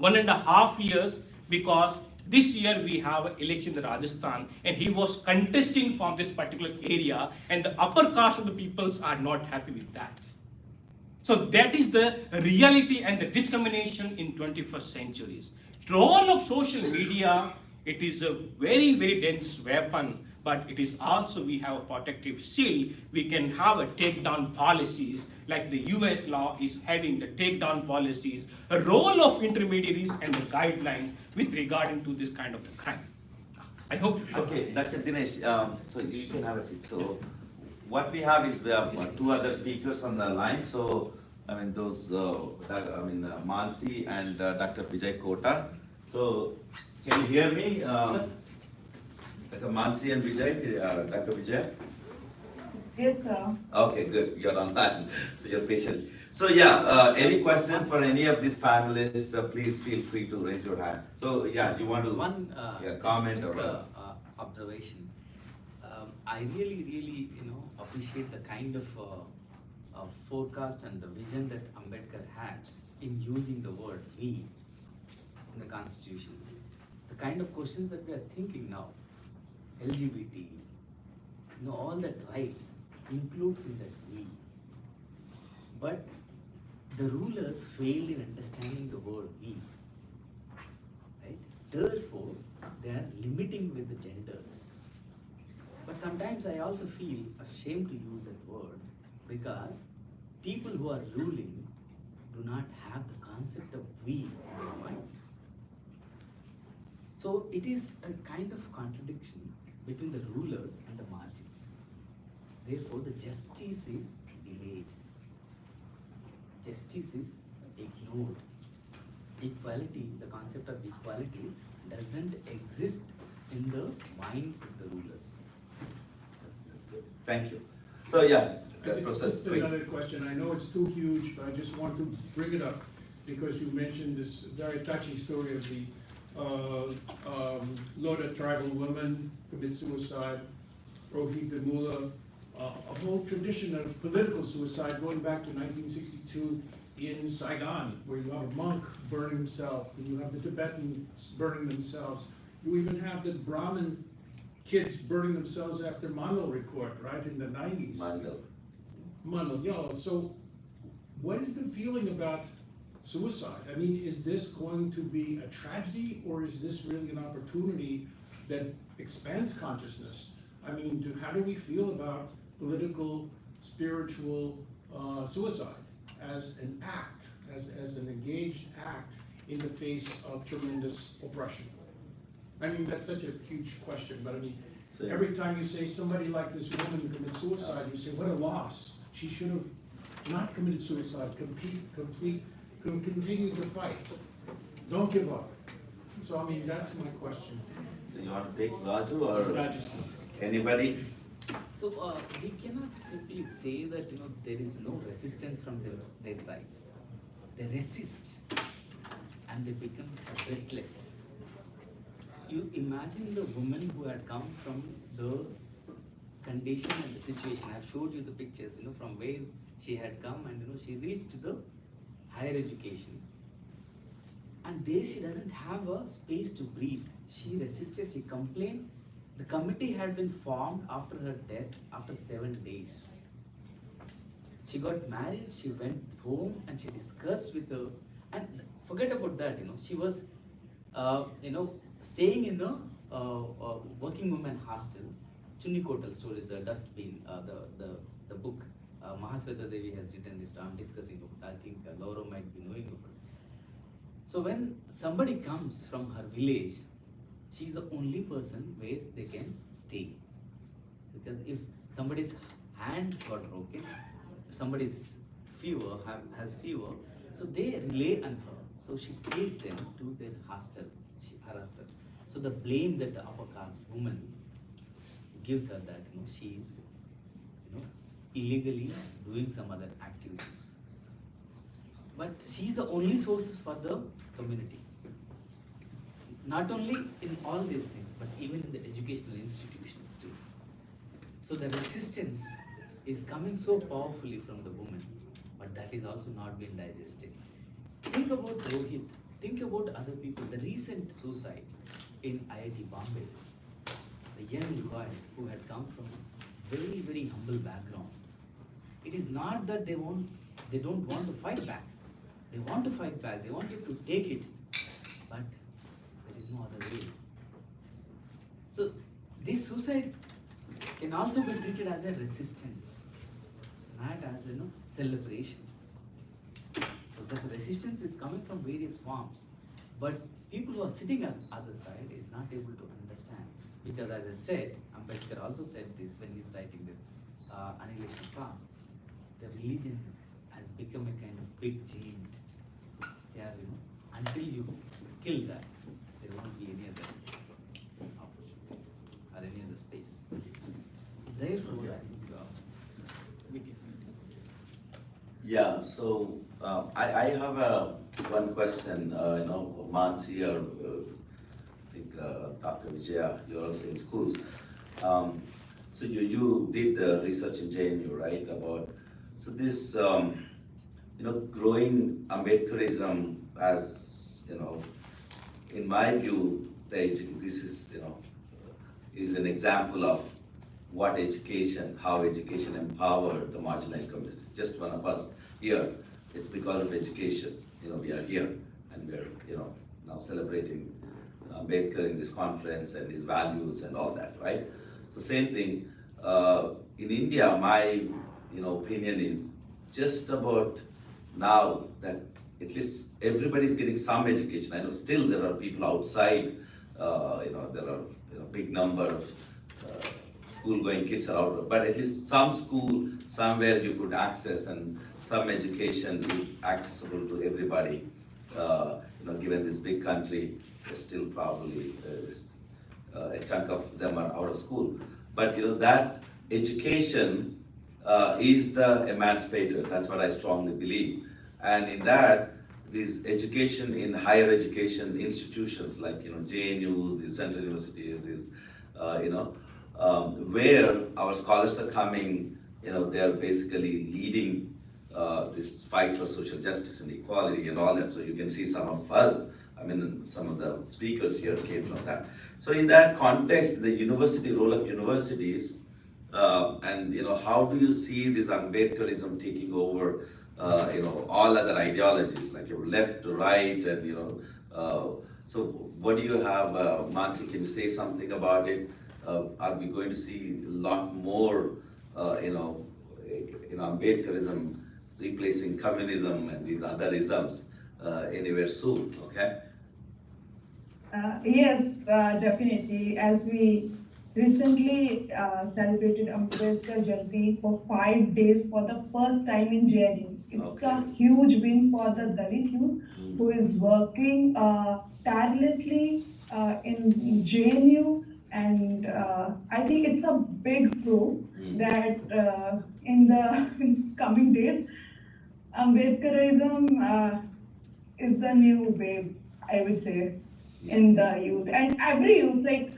1.5 years because this year we have an election in Rajasthan and he was contesting from this particular area and the upper caste of the peoples are not happy with that. So that is the reality and the discrimination in 21st centuries. Role of social media, it is a very, very dense weapon, but it is also we have a protective shield. We can have a takedown policies like the US law is having the takedown policies, a role of intermediaries and the guidelines with regarding to this kind of the crime. I hope. Okay, Dr. Dinesh, so you can have a seat. So what we have is we have 2 other speakers on the line. So I mean those, Mansi and Dr. Vijay Kota. So can you hear me? Dr. Mansi and Vijay, Dr. Vijay? Yes, sir. Okay, good. You're on that. So you're patient. So yeah, any question for any of these panelists, please feel free to raise your hand. So yeah, you want to comment or observation. I really, appreciate the kind of forecast and the vision that Ambedkar had in using the word we in the Constitution. The kind of questions that we are thinking now, LGBT, all that rights includes in that we. But the rulers failed in understanding the word we. Right? Therefore, they are limiting with the genders. But sometimes I also feel ashamed to use that word because people who are ruling do not have the concept of we in their mind. So it is a kind of contradiction between the rulers and the margins. Therefore, the justice is delayed. Justice is ignored. Equality, the concept of equality doesn't exist in the minds of the rulers. Thank you. So yeah, Just another question. I know it's too huge, but I just want to bring it up because you mentioned this very touching story of the Loda tribal woman commit suicide, Rohit Gamula, a whole tradition of political suicide going back to 1962 in Saigon, where you have a monk burning himself, and you have the Tibetans burning themselves. You even have the Brahmin kids burning themselves after Mandal report, right, in the 90s. Mandal, yeah. So what is the feeling about suicide? I mean, is this going to be a tragedy, or is this really an opportunity that expands consciousness? I mean, how do we feel about political, spiritual suicide as an act, as an engaged act in the face of tremendous oppression? I mean, that's such a huge question, but I mean, every time you say somebody like this woman commits suicide, you say, what a loss. She should have not committed suicide, continue to fight. Don't give up. So, I mean, that's my question. So you want to take Raju or anybody? So we cannot simply say that there is no resistance from their side. They resist and they become breathless. You imagine the woman who had come from the condition and the situation. I've showed you the pictures, from where she had come, and she reached the higher education. And there she doesn't have a space to breathe. She resisted, she complained. The committee had been formed after her death after 7 days. She got married, she went home and she discussed with her, and forget about that, she was, staying in the working women hostel, Chunni Kotal story, the dustbin, the book, Mahasweta Devi has written this. I'm discussing about. I think Laura might be knowing about it. So when somebody comes from her village, she's the only person where they can stay. Because if somebody's hand got broken, somebody's has fever, so they rely on her. So she takes them to their hostel, her hostel. So the blame that the upper caste woman gives her that she is illegally doing some other activities. But she is the only source for the community. Not only in all these things, but even in the educational institutions too. So the resistance is coming so powerfully from the woman, but that is also not being digested. Think about Rohit, think about other people. The recent suicide in IIT Bombay, the young boy who had come from a very, very humble background. It is not that they don't want to fight back. They want to fight back, they wanted to take it, but there is no other way. So this suicide can also be treated as a resistance, not as celebration. So this resistance is coming from various forms, but people who are sitting on the other side is not able to understand. Because as I said, Ambedkar also said this when he's writing this Annihilation of Caste, the religion has become a kind of big giant. They are, until you kill that, there won't be any other opportunity or any other space. Therefore, I think we can. Yeah, so I have one question. Mansi or I think Dr. Vijaya, you're also in schools. So you did research in JNU, right? About so this growing Ambedkarism as in my view, this is an example of what education, how education empowered the marginalized community. Just one of us here, it's because of education. We are here and we're now celebrating Ambedkar in this conference and his values and all that, right? So same thing in India. My opinion is just about now that at least everybody's getting some education. I know still there are people outside. There are big number of school-going kids are out, but at least some school somewhere you could access, and some education is accessible to everybody. Given this big country, still probably a chunk of them are out of school. But that education is the emancipator. That's what I strongly believe. And in that, this education in higher education institutions like JNUs, these central universities, these where our scholars are coming, they are basically leading this fight for social justice and equality and all that. So you can see some of us, some of the speakers here came from that. So in that context, the university role of universities, and how do you see this Ambedkarism taking over all other ideologies like your left to right, and so what do you have, Mansi? Can you say something about it? Are we going to see a lot more, Ambedkarism replacing communism and these other isms anywhere soon? Okay. Yes, definitely. As we recently celebrated Ambedkar Jayanti for 5 days for the first time in JNU. It's a huge win for the Dalit youth who is working tirelessly in JNU, and I think it's a big proof that in the coming days, Ambedkarism is the new wave, I would say, in the youth. And every youth, like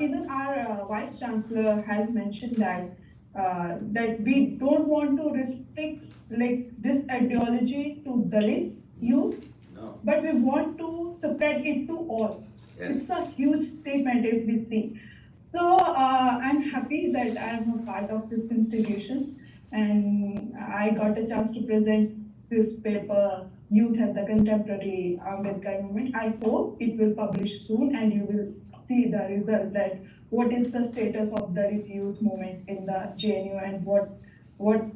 even our Vice Chancellor has mentioned that that we don't want to restrict like this ideology to Dalit youth, but we want to spread it to all. Yes. It's a huge statement if we see. So I'm happy that I am a part of this institution, and I got a chance to present this paper, Youth and the Contemporary Ambedkar Movement. I hope it will publish soon and you will see the result, that what is the status of the youth movement in the JNU and what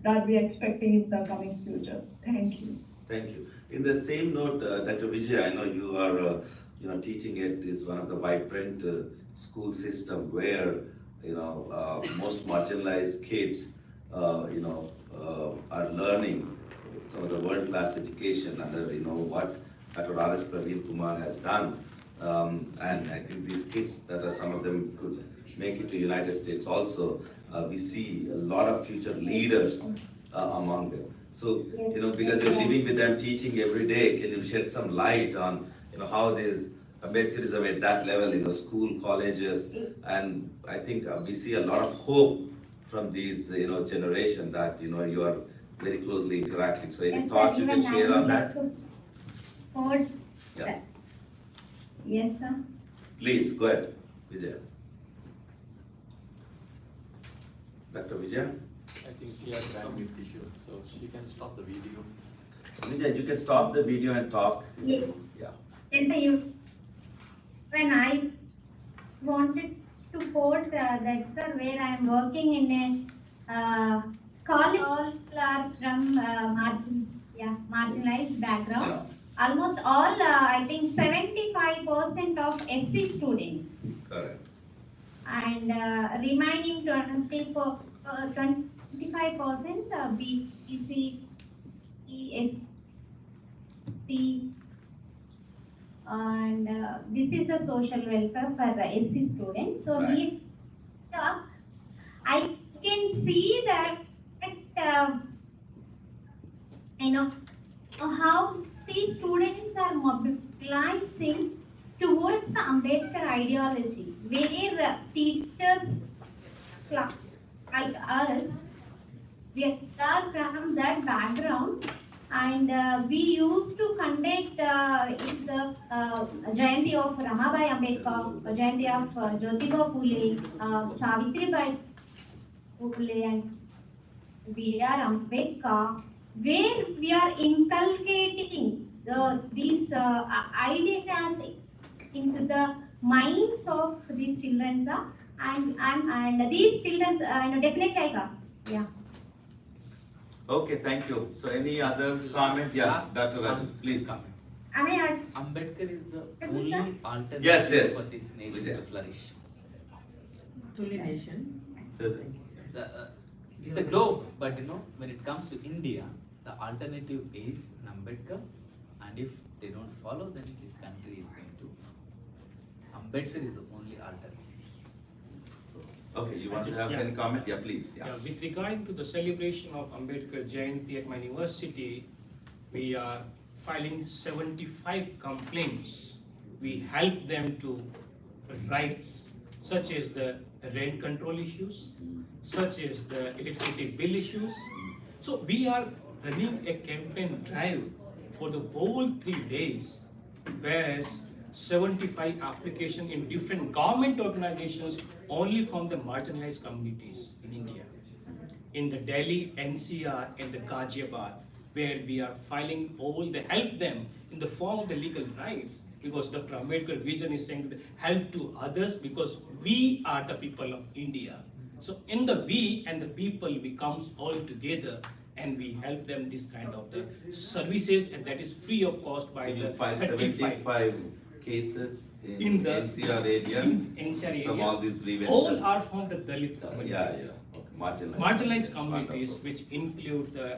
are we expecting in the coming future? Thank you. Thank you. In the same note, Dr. Vijay, I know you are, teaching at this one of the vibrant school system where, most marginalized kids, are learning some of the world-class education under, what Dr. R.S. Praveen Kumar has done. And I think these kids, that are some of them could make it to United States also. We see a lot of future leaders among them. So, because you're living with them, teaching every day, can you shed some light on, how this Ambedkarism at that level, school, colleges, and I think we see a lot of hope from these, generation that, you are very closely interacting. So any thoughts you can share on that? Yeah. Yes, sir. Please, go ahead, Vijay. Dr. Vijay? I think she has bandwidth issue, so she can stop the video. Vijay, you can stop the video and talk. Yes. Yeah. When I wanted to quote that, sir, where I am working in a college, all are from marginalized background. Yeah. Almost all, I think 75% of SC students. Correct. And remaining 25% BSG, ST, and this is the social welfare for the SC students. So right. Here, I can see that how these students are mobilizing towards the Ambedkar ideology, where teachers like us, we are from that background, and we used to conduct the Jayanti of Ramabai Ambedkar, Jayanti of Jyotiba Phule, Savitribai Phule, and B.R. Ambedkar, where we are inculcating these ideas into the minds of these children, and these children, definitely, yeah. Okay, thank you. So any other comment? Yeah, Dr. Raju, please. Ambedkar is the only alternative yes. for this nation to flourish. Truly nation. It's a globe, but when it comes to India, the alternative is Ambedkar, and if they don't follow, then this country is going to. Ambedkar is the only alternative. Okay, you want to have any comment? Yeah, please. Yeah, with regard to the celebration of Ambedkar Jayanti at my university, we are filing 75 complaints. We help them to rights such as the rent control issues, such as the electricity bill issues. So we are running a campaign drive for the whole 3 days, whereas 75 applications in different government organizations only from the marginalized communities in India. In the Delhi, NCR, and the Ghaziabad, where we are filing all the help them in the form of the legal rights, because Dr. Ambedkar vision is saying that help to others because we are the people of India. So in the we and the people, we comes all together and we help them this kind of the services, and that is free of cost by the 75 cases in the NCR area. In NCR area. Some all these grievances. All are from the Dalit communities. Yeah. Okay. Marginalized communities, which include the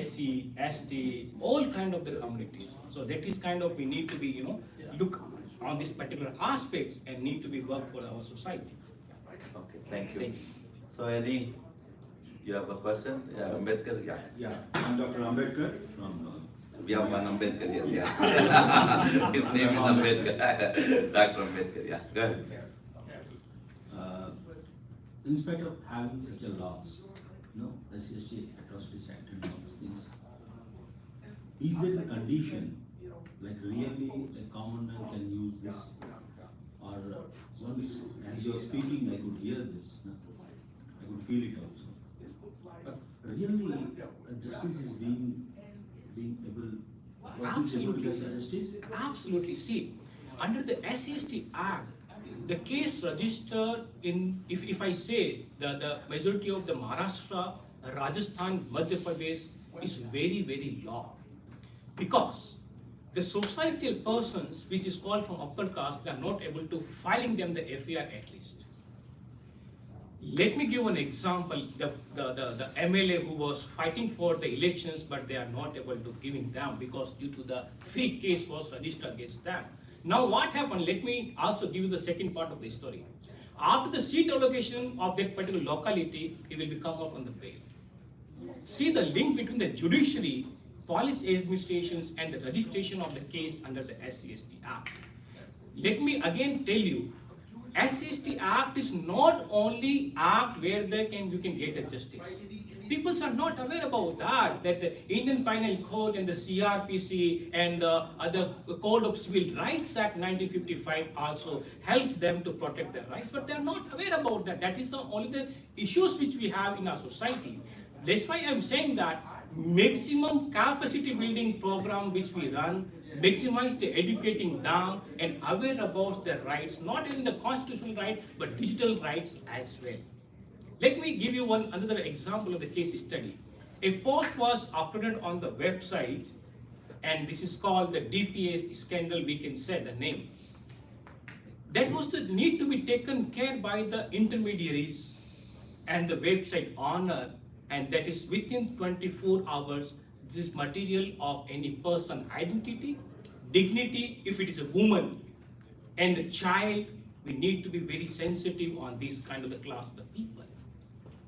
SC, ST, all kind of the communities. So that is kind of, we need to be, look on these particular aspects and need to be work for our society. Okay, thank you. So you have a question? Yeah, Ambedkar? Yeah, I'm Dr. Ambedkar from... we have one Ambedkar here, yes. His name is Ambedkar, Dr. Ambedkar, yeah. Go ahead. Yes. In spite of having such a laws, SCST, Atrocities Act and all these things, is there the condition, like really a common man can use this? Or once, as you're speaking, I could hear this, I could feel it also. But really, justice is being able, Absolutely, justice? Absolutely. See, under the SCST Act, the case registered in, if I say the majority of the Maharashtra, Rajasthan, Madhya Pradesh is very, very low. Because the societal persons, which is called from upper caste, they are not able to filing them the FAR at least. Let me give an example. The MLA who was fighting for the elections, but they are not able to giving them because due to the fake case was registered against them. Now what happened? Let me also give you the second part of the story. After the seat allocation of that particular locality, he will become up on the bail. See the link between the judiciary, police administrations, and the registration of the case under the SCST Act. Let me again tell you, SCST Act is not only act where you can get a justice. People are not aware about that the Indian Penal Code and the CRPC and the other Code of Civil Rights Act 1955 also help them to protect their rights, but they are not aware about that. That is only the issues which we have in our society. That's why I'm saying that maximum capacity building program which we run, maximize the educating them and aware about their rights, not only the constitutional right, but digital rights as well. Let me give you another example of the case study. A post was uploaded on the website, and this is called the DPS scandal, we can say the name. That was the need to be taken care by the intermediaries and the website owner, and that is within 24 hours, this material of any person identity, dignity, if it is a woman, and the child, we need to be very sensitive on this kind of the class of the people.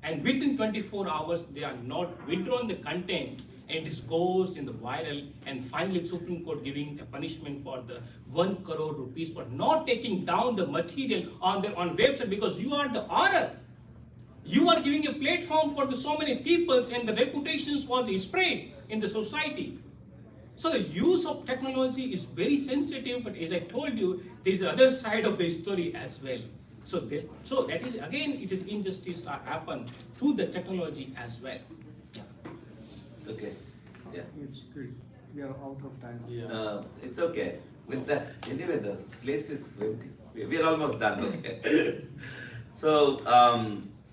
And within 24 hours, they are not withdrawn the content, and it goes in the viral, and finally Supreme Court giving a punishment for the 1 crore rupees for not taking down the material on website, because you are the owner. You are giving a platform for so many people, and the reputations was spread in the society. So the use of technology is very sensitive, but as I told you, there is other side of the story as well. So that is, again, it is injustice that happen through the technology as well. Okay. Yeah. It's good. We are out of time. It's okay. Anyway, the place is empty. We are almost done. Okay. So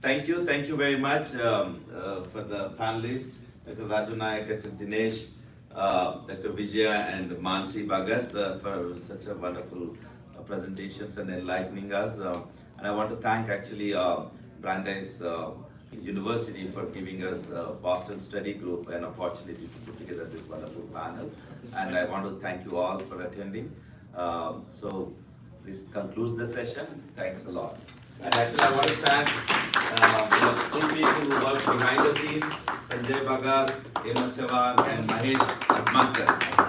thank you very much for the panelists, Dr. Raju Naik, Dr. Dinesh, Dr. Vijaya, and Mansi Bhagat for such a wonderful presentations and enlightening us. And I want to thank actually Brandeis University for giving us Boston Study Group an opportunity to put together this wonderful panel. And I want to thank you all for attending. So this concludes the session. Thanks a lot. And actually I want to thank two people who work behind the scenes, Sanjay Bagar, Hemant Chavan, and Mahesh Admankar.